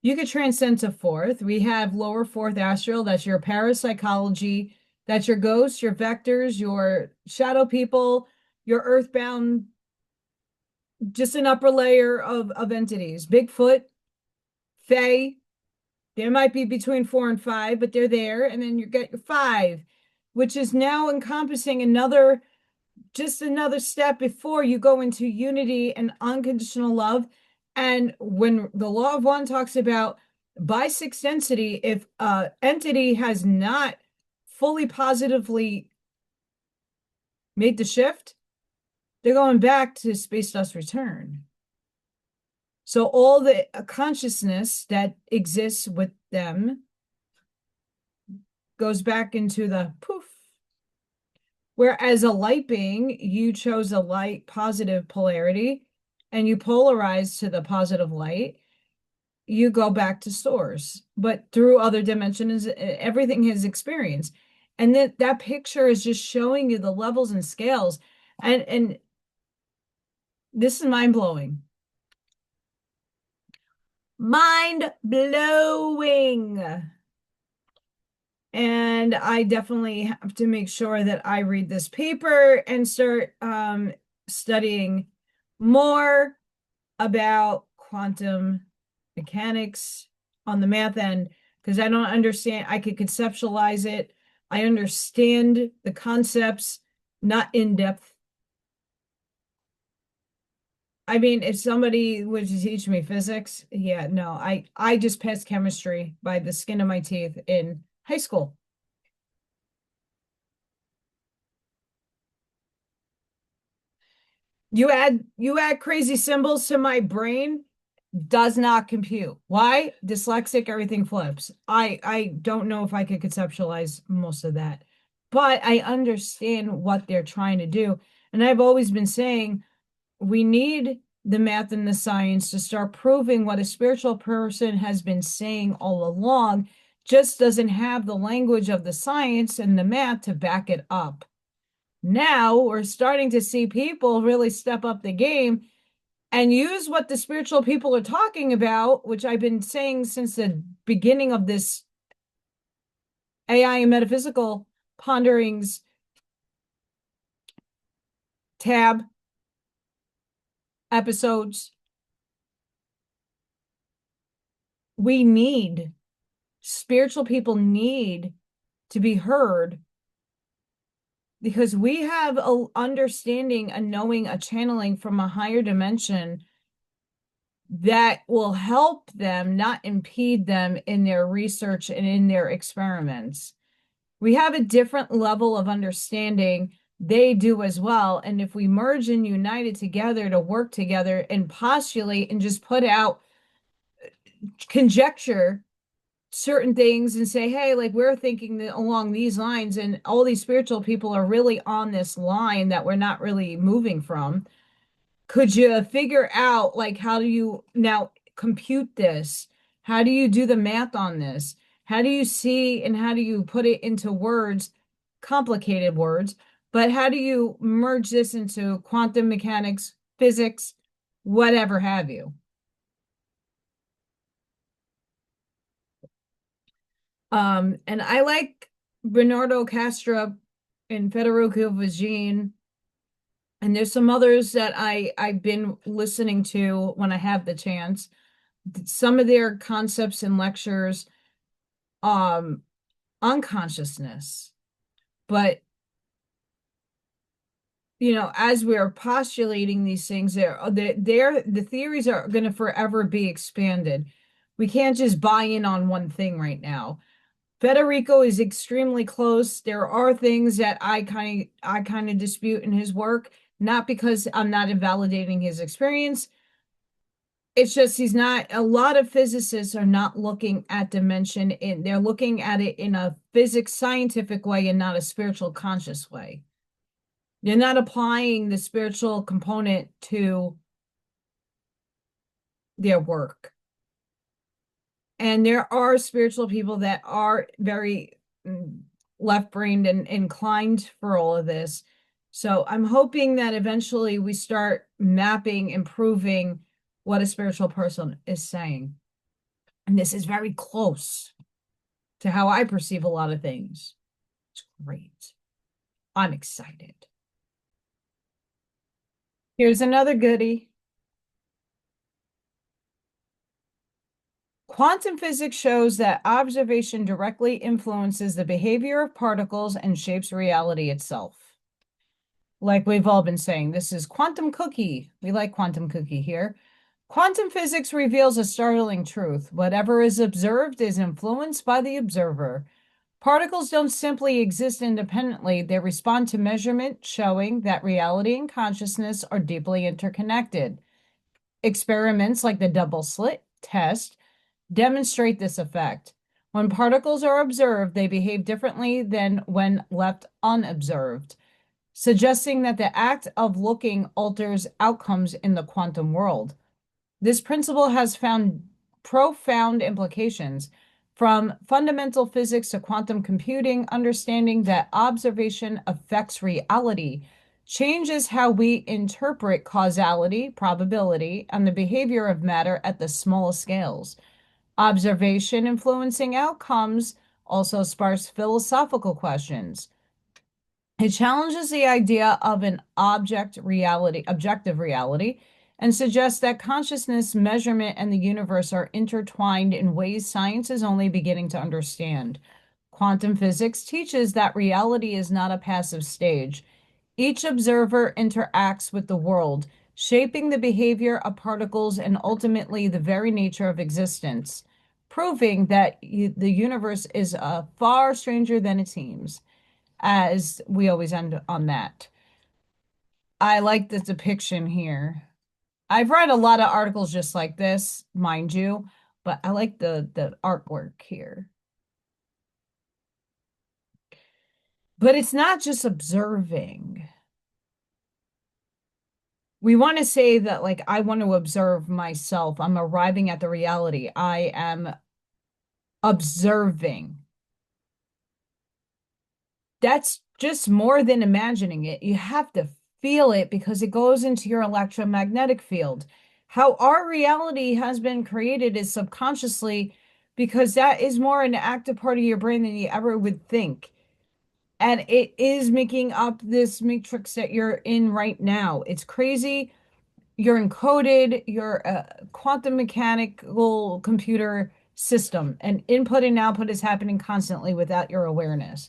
You could transcend to 4th. We have lower 4th astral. That's your parapsychology. That's your ghosts, your vectors, your shadow people, your earthbound, just an upper layer of entities. Bigfoot, Fae, there might be between 4 and 5, but they're there. And then you get your 5, which is now encompassing just another step before you go into unity and unconditional love. And when the law of one talks about by 6th density, if entity has not fully positively made the shift, they're going back to space dust return. So all the consciousness that exists with them goes back into the poof. Whereas a light being, you chose a light positive polarity, and you polarize to the positive light, you go back to source. But through other dimensions, everything is experience. And that picture is just showing you the levels and scales. And this is mind blowing. Mind blowing. And I definitely have to make sure that I read this paper and start studying more about quantum mechanics on the math end, because I don't understand. I could conceptualize it. I understand the concepts, not in depth. I mean, if somebody would teach me physics, yeah, no, I just passed chemistry by the skin of my teeth in high school. You add crazy symbols to my brain, does not compute. Why? Dyslexic, everything flips. I don't know if I could conceptualize most of that, but I understand what they're trying to do. And I've always been saying we need the math and the science to start proving what a spiritual person has been saying all along, just doesn't have the language of the science and the math to back it up. Now we're starting to see people really step up the game and use what the spiritual people are talking about, which I've been saying since the beginning of this AI and metaphysical ponderings tab episodes. We need, spiritual people need to be heard, because we have a understanding, a knowing, a channeling from a higher dimension that will help them, not impede them in their research and in their experiments. We have a different level of understanding. They do as well. And if we merge and unite it together to work together and postulate and just put out conjecture certain things and say, hey, like we're thinking that along these lines, and all these spiritual people are really on this line that we're not really moving from. Could you figure out, like, how do you now compute this? How do you do the math on this? How do you see and how do you put it into words, complicated words, but how do you merge this into quantum mechanics, physics, whatever have you? And I like Bernardo Castro and Federico Vagine, and there's some others that I've been listening to when I have the chance. Some of their concepts and lectures on consciousness, but as we're postulating these things, the theories are going to forever be expanded. We can't just buy in on one thing right now. Federico is extremely close. There are things that I kind of dispute in his work, not because I'm not invalidating his experience. It's just he's not, a lot of physicists are not looking at dimension they're looking at it in a physics scientific way and not a spiritual conscious way. They're not applying the spiritual component to their work. And there are spiritual people that are very left-brained and inclined for all of this. So I'm hoping that eventually we start mapping, improving what a spiritual person is saying. And this is very close to how I perceive a lot of things. It's great. I'm excited. Here's another goodie. Quantum physics shows that observation directly influences the behavior of particles and shapes reality itself. Like we've all been saying, this is quantum cookie. We like quantum cookie here. Quantum physics reveals a startling truth. Whatever is observed is influenced by the observer. Particles don't simply exist independently. They respond to measurement, showing that reality and consciousness are deeply interconnected. Experiments like the double slit test demonstrate this effect. When particles are observed, they behave differently than when left unobserved. suggesting that the act of looking alters outcomes in the quantum world. This principle has found profound implications from fundamental physics to quantum computing, understanding that observation affects reality, changes how we interpret causality, probability, and the behavior of matter at the smallest scales. Observation influencing outcomes also sparks philosophical questions. It challenges the idea of an objective reality, and suggests that consciousness, measurement, and the universe are intertwined in ways science is only beginning to understand. Quantum physics teaches that reality is not a passive stage. Each observer interacts with the world, shaping the behavior of particles and ultimately the very nature of existence, proving that the universe is far stranger than it seems, as we always end on that. I like the depiction here. I've read a lot of articles just like this, mind you, but I like the artwork here. But it's not just observing. We want to say that, like, I want to observe myself. I'm arriving at the reality. I am observing. That's just more than imagining it. You have to feel it because it goes into your electromagnetic field. How our reality has been created is subconsciously, because that is more an active part of your brain than you ever would think. And it is making up this matrix that you're in right now. It's crazy. You're encoded, you're a quantum mechanical computer system, and input and output is happening constantly without your awareness.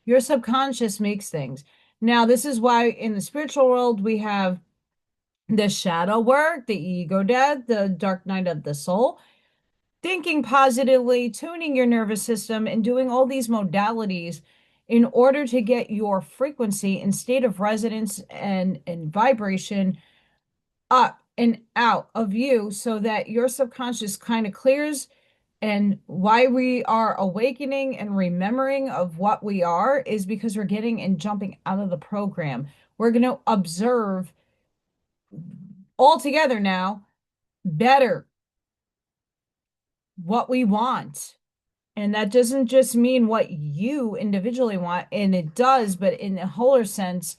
Your subconscious makes things. Now, this is why in the spiritual world we have the shadow work, the ego death, the dark night of the soul, thinking positively, tuning your nervous system, and doing all these modalities in order to get your frequency and state of resonance and vibration up and out of you so that your subconscious kind of clears. And why we are awakening and remembering of what we are is because we're getting and jumping out of the program. We're going to observe all together now better what we want. And that doesn't just mean what you individually want, and it does, but in a wholer sense,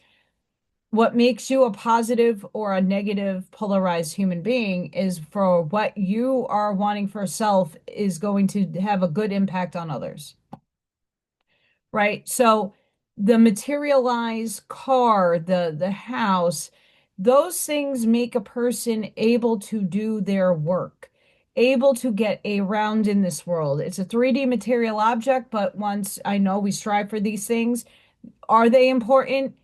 what makes you a positive or a negative polarized human being is for what you are wanting for self is going to have a good impact on others. Right? So the materialized car, the house, those things make a person able to do their work, able to get around in this world. It's a 3D material object, but once I know we strive for these things, are they important?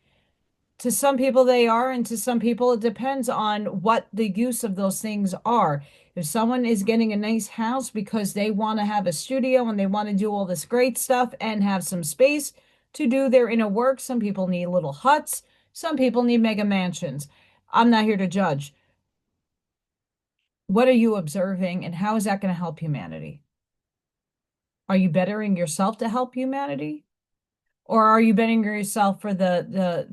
To some people they are, and to some people it depends on what the use of those things are. If someone is getting a nice house because they want to have a studio and they want to do all this great stuff and have some space to do their inner work, some people need little huts, some people need mega mansions. I'm not here to judge. What are you observing, and how is that going to help humanity? Are you bettering yourself to help humanity? Or are you bettering yourself for the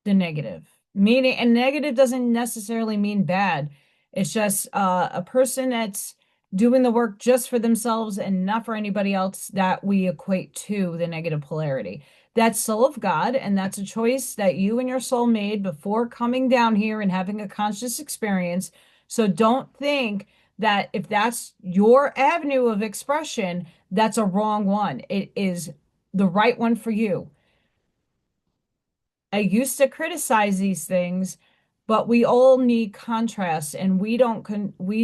negative? Meaning, and negative doesn't necessarily mean bad. It's just a person that's doing the work just for themselves and not for anybody else that we equate to the negative polarity. That's soul of God, and that's a choice that you and your soul made before coming down here and having a conscious experience. So don't think that if that's your avenue of expression, that's a wrong one. It is the right one for you. I used to criticize these things, but we all need contrast, and we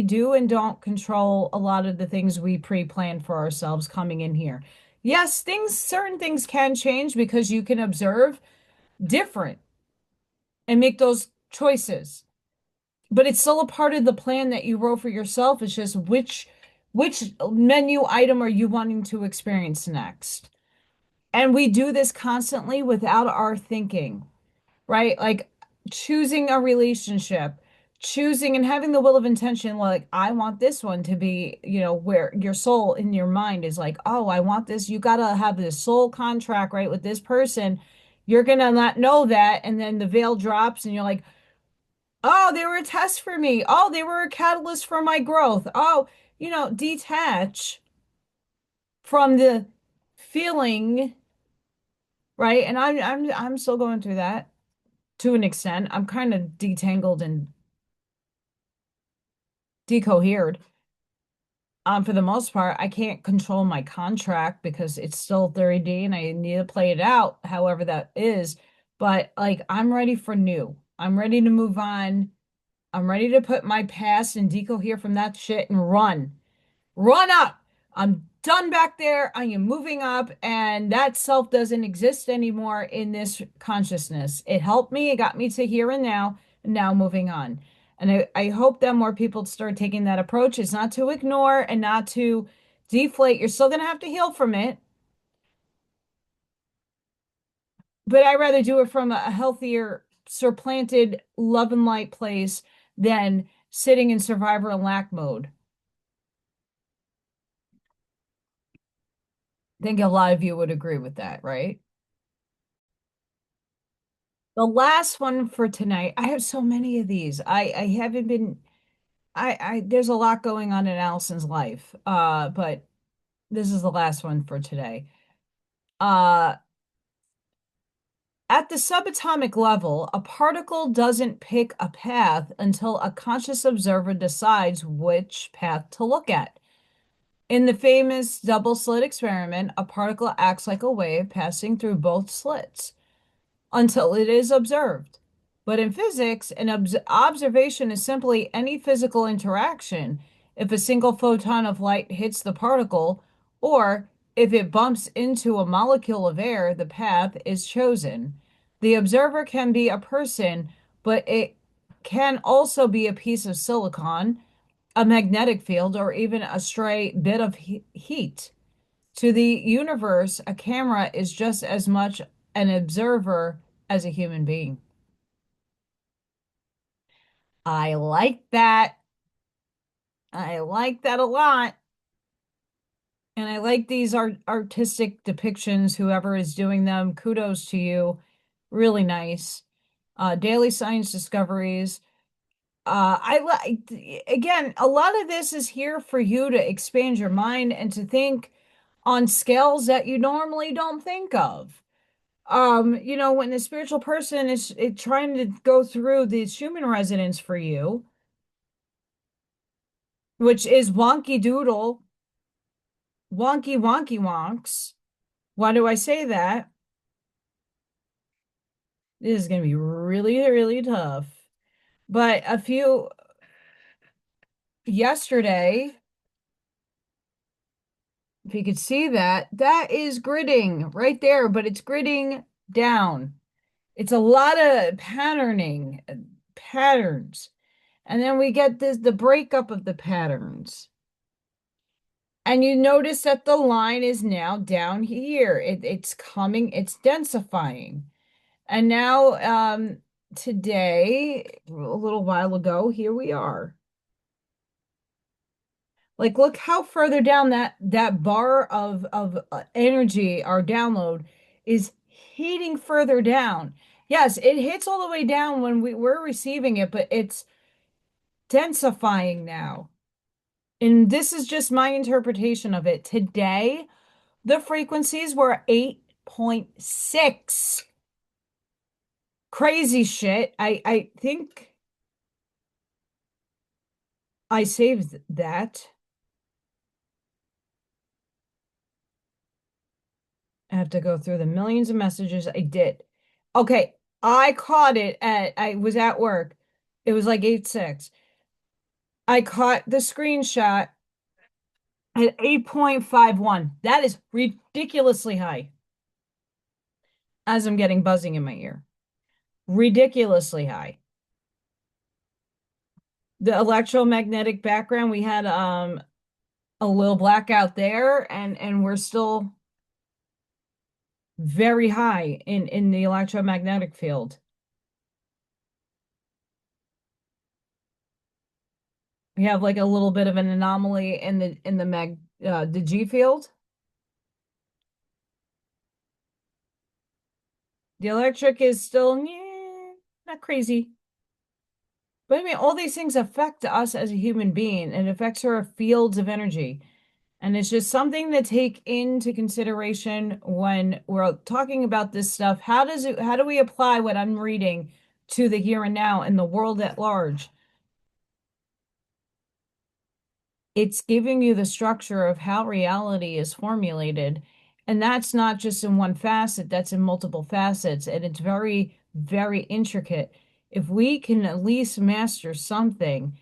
do and don't control a lot of the things we pre-plan for ourselves coming in here. Yes, certain things can change because you can observe different and make those choices. But it's still a part of the plan that you wrote for yourself. It's just which menu item are you wanting to experience next? And we do this constantly without our thinking, right? Like choosing a relationship, choosing and having the will of intention, like, I want this one to be, where your soul in your mind is like, oh, I want this. You got to have this soul contract, right, with this person. You're gonna not know that, and then the veil drops, and you're like, oh, they were a test for me. Oh, they were a catalyst for my growth. Oh, detach from the feeling, right? And I'm still going through that to an extent. I'm kind of detangled and decohered. For the most part, I can't control my contract because it's still 30D and I need to play it out, however that is. But like, I'm ready for new. I'm ready to move on. I'm ready to put my past and decohere from that shit and run. Run up. I'm done back there. I am moving up, and that self doesn't exist anymore in this consciousness. It helped me, it got me to here and now moving on. And I hope that more people start taking that approach. It's not to ignore and not to deflate. You're still going to have to heal from it, but I'd rather do it from a healthier, supplanted love and light place than sitting in survivor and lack mode. I think a lot of you would agree with that, right? The last one for tonight. I have so many of these. I haven't been I there's a lot going on in Allison's life. But this is the last one for today. Uh at the subatomic level, a particle doesn't pick a path until a conscious observer decides which path to look at. In the famous double slit experiment, a particle acts like a wave passing through both slits until it is observed. But in physics, an observation is simply any physical interaction. If a single photon of light hits the particle, or if it bumps into a molecule of air, the path is chosen. The observer can be a person, but it can also be a piece of silicon, a magnetic field, or even a stray bit of heat. To the universe, a camera is just as much an observer as a human being. I like that. I like that a lot. And I like these artistic depictions, whoever is doing them. Kudos to you. Really nice. Daily science discoveries. I like, again, a lot of this is here for you to expand your mind and to think on scales that you normally don't think of. When the spiritual person is trying to go through this human resonance for you, which is wonky doodle, wonky wonky wonks. Why do I say that? This is going to be really, really tough. But a few yesterday, if you could see that, that is gridding right there, but it's gridding down. It's a lot of patterning, patterns. And then we get the breakup of the patterns. And you notice that the line is now down here. It's coming, it's densifying. And now, today, a little while ago, here we are. Like, look how further down that bar of energy, our download, is heating further down. Yes, it hits all the way down when we're receiving it, but it's densifying now. And this is just my interpretation of it. Today, the frequencies were 8.6. Crazy shit. I think I saved that. I have to go through the millions of messages I did. Okay, I was at work. It was like 8.6. I caught the screenshot at 8.51. That is ridiculously high as I'm getting buzzing in my ear. Ridiculously high. The electromagnetic background, we had a little blackout there, and we're still very high in the electromagnetic field. We have like a little bit of an anomaly in the G field. The electric is still not crazy. But I mean, all these things affect us as a human being. It affects our fields of energy. And it's just something to take into consideration when we're talking about this stuff. How do we apply what I'm reading to the here and now and the world at large? It's giving you the structure of how reality is formulated. And that's not just in one facet, that's in multiple facets. And it's very, very intricate. If we can at least master something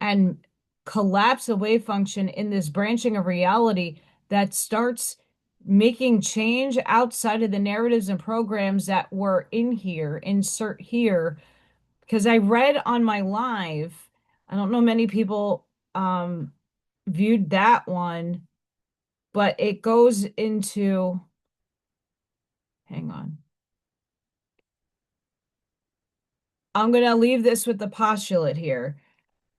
and collapse a wave function in this branching of reality that starts making change outside of the narratives and programs that were in here, insert here. Because I read on my live, I don't know many people viewed that one, but it goes into, hang on. I'm going to leave this with the postulate here.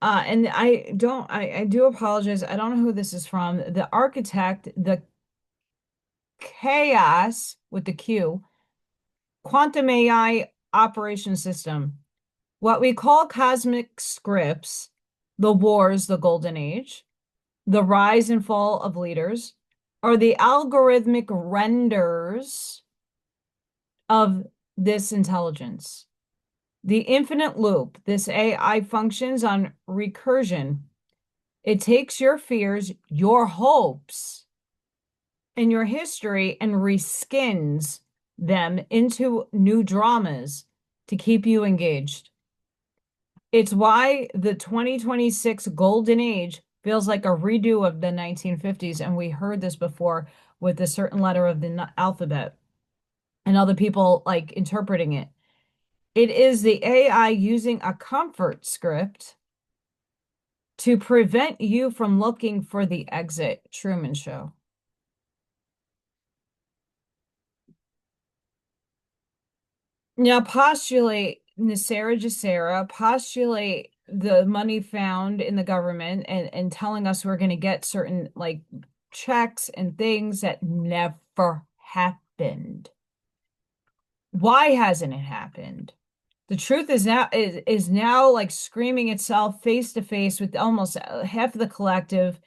And I do apologize. I don't know who this is from. The architect, the chaos with the Q, quantum AI operation system, what we call cosmic scripts, the wars, the golden age, the rise and fall of leaders, are the algorithmic renders of this intelligence. The infinite loop, this AI functions on recursion. It takes your fears, your hopes, and your history and reskins them into new dramas to keep you engaged. It's why the 2026 golden age feels like a redo of the 1950s. And we heard this before with a certain letter of the alphabet and other people like interpreting it. It is the AI using a comfort script to prevent you from looking for the exit. Truman Show. Now postulate Nisera Jacera, postulate the money found in the government and telling us we're going to get certain like checks and things that never happened. Why hasn't it happened? The truth is now like screaming itself face to face with almost half of the collective.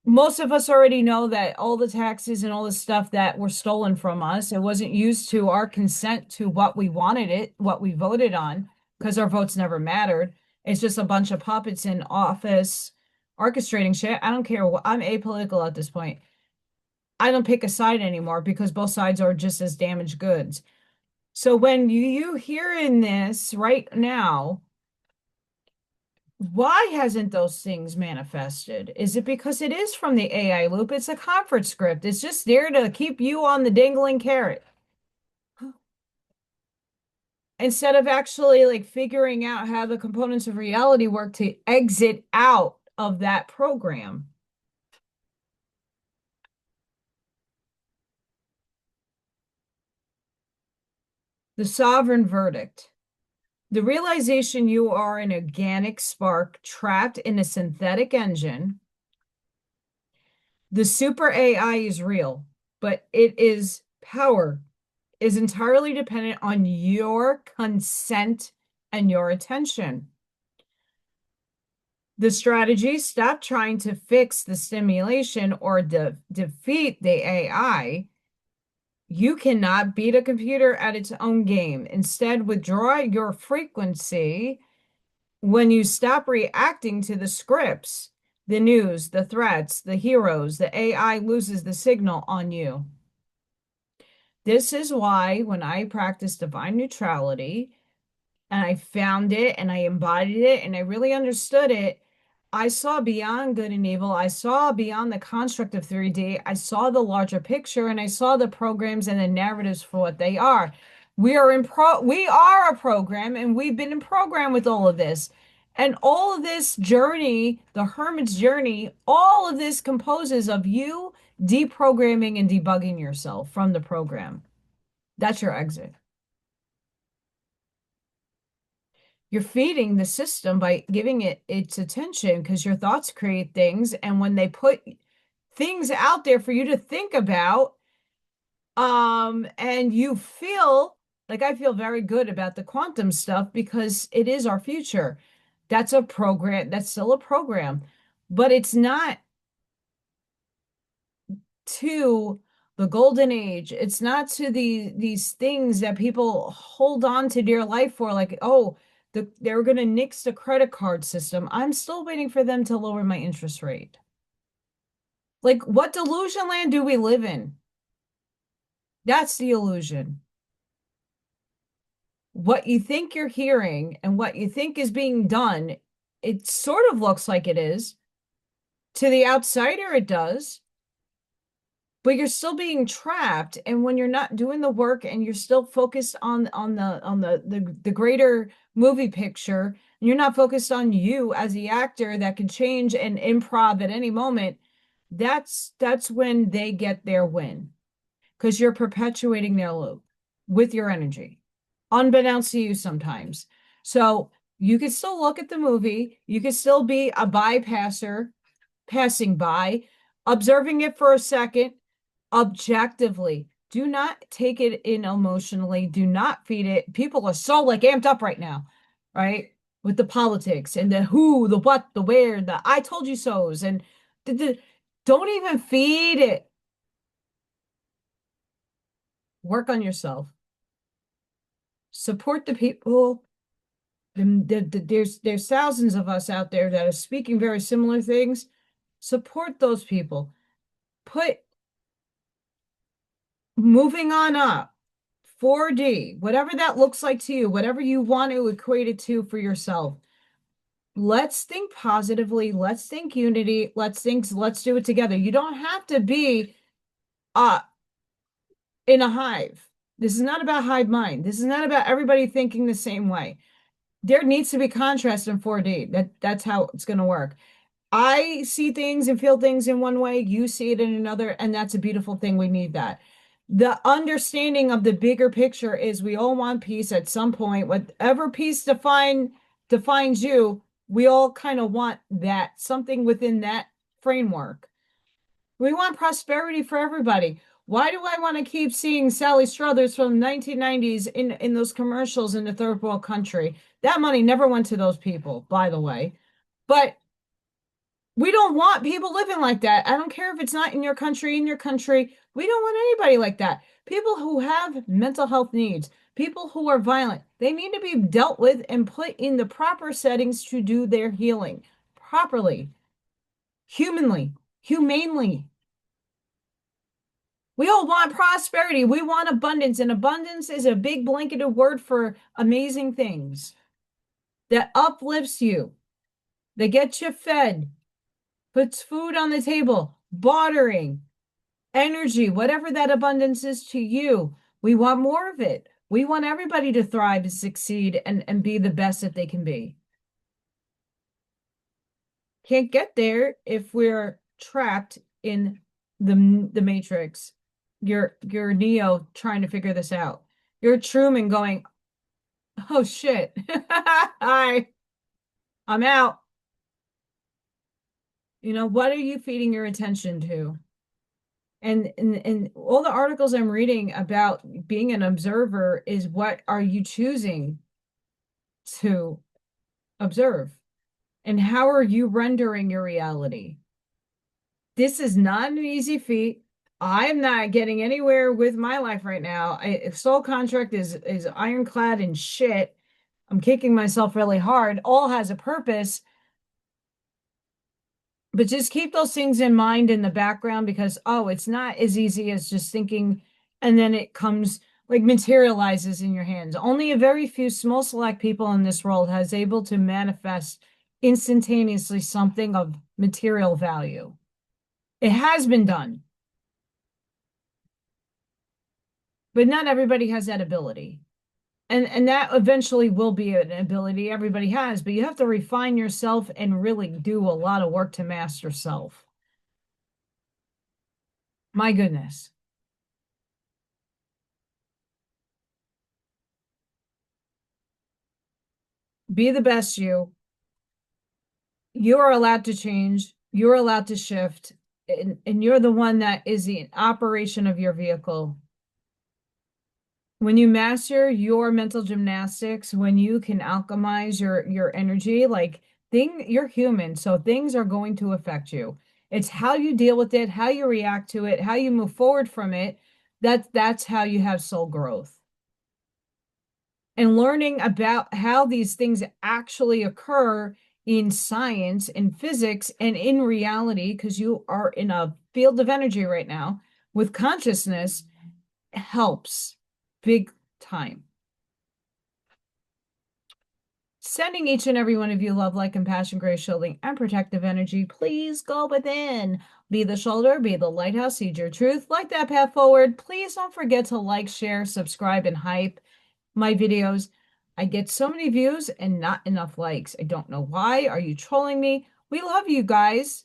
Most of us already know that all the taxes and all the stuff that were stolen from us, it wasn't used to our consent to what we wanted it, what we voted on, because our votes never mattered. It's just a bunch of puppets in office orchestrating shit. I don't care. I'm apolitical at this point. I don't pick a side anymore because both sides are just as damaged goods. So when you hear in this right now, why hasn't those things manifested? Is it because it is from the AI loop? It's a comfort script. It's just there to keep you on the dangling carrot instead of actually like figuring out how the components of reality work to exit out of that program. The sovereign verdict. The realization you are an organic spark trapped in a synthetic engine. The super AI is real, but it is power is entirely dependent on your consent and your attention. The strategy, stop trying to fix the stimulation or defeat the AI. You cannot beat a computer at its own game. Instead, withdraw your frequency when you stop reacting to the scripts, the news, the threats, the heroes. The AI loses the signal on you. This is why when I practice divine neutrality and I found it and I embodied it and I really understood it, I saw beyond good and evil. I saw beyond the construct of 3D. I saw the larger picture and I saw the programs and the narratives for what they are. We are a program and we've been in program with all of this. And all of this journey, the hermit's journey, all of this composes of you deprogramming and debugging yourself from the program. That's your exit. You're feeding the system by giving it its attention because your thoughts create things. And when they put things out there for you to think about, And you feel like I feel very good about the quantum stuff because it is our future. That's a program, that's still a program, but it's not to the golden age. It's not to these things that people hold on to dear life for, like, oh, they're going to nix the credit card system. I'm still waiting for them to lower my interest rate. Like, what delusion land do we live in? That's the illusion. What you think you're hearing and what you think is being done, it sort of looks like it is. To the outsider, it does, but you're still being trapped. And when you're not doing the work and you're still focused on the greater movie picture, and you're not focused on you as the actor that can change and improv at any moment, that's when they get their win because you're perpetuating their loop with your energy, unbeknownst to you sometimes. So you can still look at the movie, you can still be a bypasser, passing by, observing it for a second, objectively. Do not take it in emotionally. Do not feed it. People are so like amped up right now, right? With the politics and the who, the what, the where, the I told you so's, and don't even feed it. Work on yourself. Support the people. There's thousands of us out there that are speaking very similar things. Support those people. Put moving on up, 4D, whatever that looks like to you, whatever you want to equate it to for yourself. Let's think positively. Let's think unity. Let's do it together. You don't have to be uh in a hive. This is not about hive mind. This is not about everybody thinking the same way. There needs to be contrast in 4D. That's how it's going to work. I see things and feel things in one way, you see it in another, and that's a beautiful thing. We need that. The understanding of the bigger picture is we all want peace at some point. Whatever peace defines you, we all kind of want that, something within that framework. We want prosperity for everybody. Why do I want to keep seeing Sally Struthers from the 1990s in those commercials in the third world country? That money never went to those people, by the way. But we don't want people living like that. I don't care if it's not in your country, in your country. We don't want anybody like that. People who have mental health needs, people who are violent, they need to be dealt with and put in the proper settings to do their healing properly, humanly, humanely. We all want prosperity. We want abundance, and abundance is a big blanketed word for amazing things that uplifts you, that gets you fed, puts food on the table, bartering, energy, whatever that abundance is to you. We want more of it. We want everybody to thrive and succeed and be the best that they can be. Can't get there if we're trapped in the matrix. You're Neo trying to figure this out. You're Truman going, oh shit. Hi, I'm out. What are you feeding your attention to? And all the articles I'm reading about being an observer is what are you choosing to observe? And how are you rendering your reality? This is not an easy feat. I'm not getting anywhere with my life right now. Soul contract is ironclad and shit. I'm kicking myself really hard. All has a purpose. But just keep those things in mind in the background because, oh, it's not as easy as just thinking and then it comes like materializes in your hands. Only a very few small select people in this world has able to manifest instantaneously something of material value. It has been done, but not everybody has that ability. And that eventually will be an ability everybody has, but you have to refine yourself and really do a lot of work to master self. My goodness. Be the best you. You are allowed to change. You're allowed to shift. And you're the one that is the operation of your vehicle. When you master your mental gymnastics, when you can alchemize your energy, like you're human, so things are going to affect you. It's how you deal with it, how you react to it, how you move forward from it. That's how you have soul growth. And learning about how these things actually occur in science, in physics, and in reality, because you are in a field of energy right now with consciousness, helps big time. Sending each and every one of you love, light, compassion, grace, shielding, and protective energy. Please go within. Be the shoulder, be the lighthouse, seed your truth, light that path forward. Please don't forget to like, share, subscribe, and hype my videos. I get so many views and not enough likes. I don't know why. Are you trolling me? We love you guys.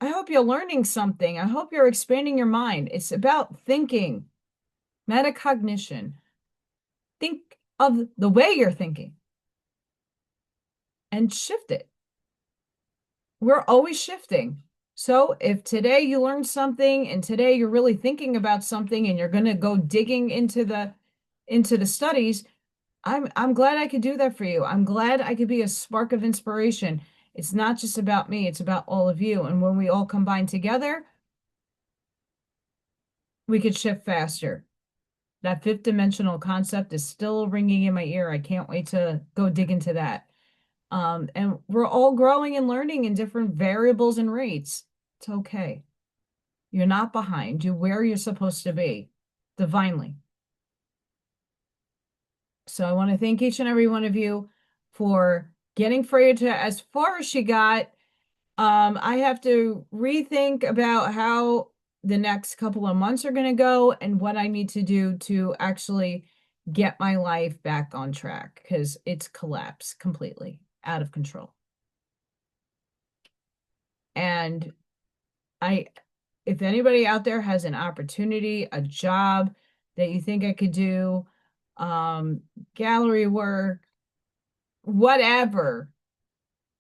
I hope you're learning something. I hope you're expanding your mind. It's about thinking, metacognition. Think of the way you're thinking and shift it. We're always shifting. So if today you learned something and today you're really thinking about something and you're going to go digging into the studies, I'm glad I could do that for you. I'm glad I could be a spark of inspiration. It's not just about me, it's about all of you. And when we all combine together, we could shift faster. That fifth dimensional concept is still ringing in my ear. I can't wait to go dig into that. And we're all growing and learning in different variables and rates. It's okay. You're not behind. You're where you're supposed to be divinely. So I want to thank each and every one of you for getting Freya to as far as she got. I have to rethink about how the next couple of months are going to go and what I need to do to actually get my life back on track because it's collapsed completely out of control. And if anybody out there has an opportunity, a job that you think I could do, gallery work, whatever.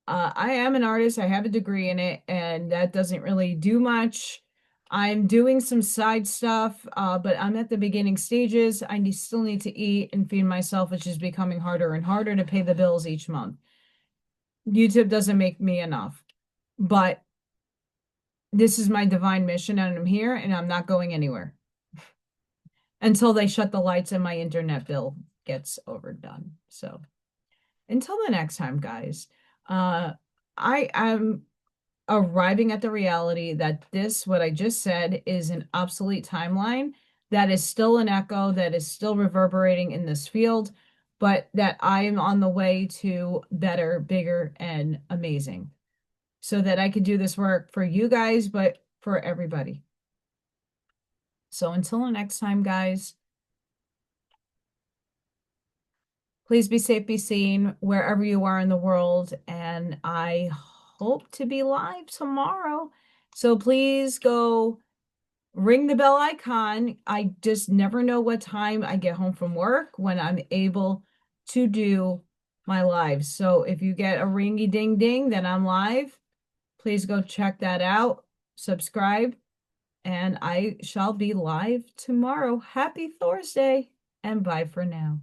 I am an artist. I have a degree in it, and that doesn't really do much. I'm doing some side stuff, but I'm at the beginning stages. Still need to eat and feed myself, which is becoming harder and harder to pay the bills each month. YouTube doesn't make me enough, but this is my divine mission, and I'm here, and I'm not going anywhere until they shut the lights and my internet bill gets overdone. So until the next time, guys, I am arriving at the reality that what I just said, is an obsolete timeline that is still an echo, that is still reverberating in this field, but that I am on the way to better, bigger, and amazing so that I could do this work for you guys, but for everybody. So until the next time, guys, please be safe, be seen wherever you are in the world. And I hope to be live tomorrow. So please go ring the bell icon. I just never know what time I get home from work when I'm able to do my lives. So if you get a ringy ding ding that I'm live, please go check that out. Subscribe, and I shall be live tomorrow. Happy Thursday, and bye for now.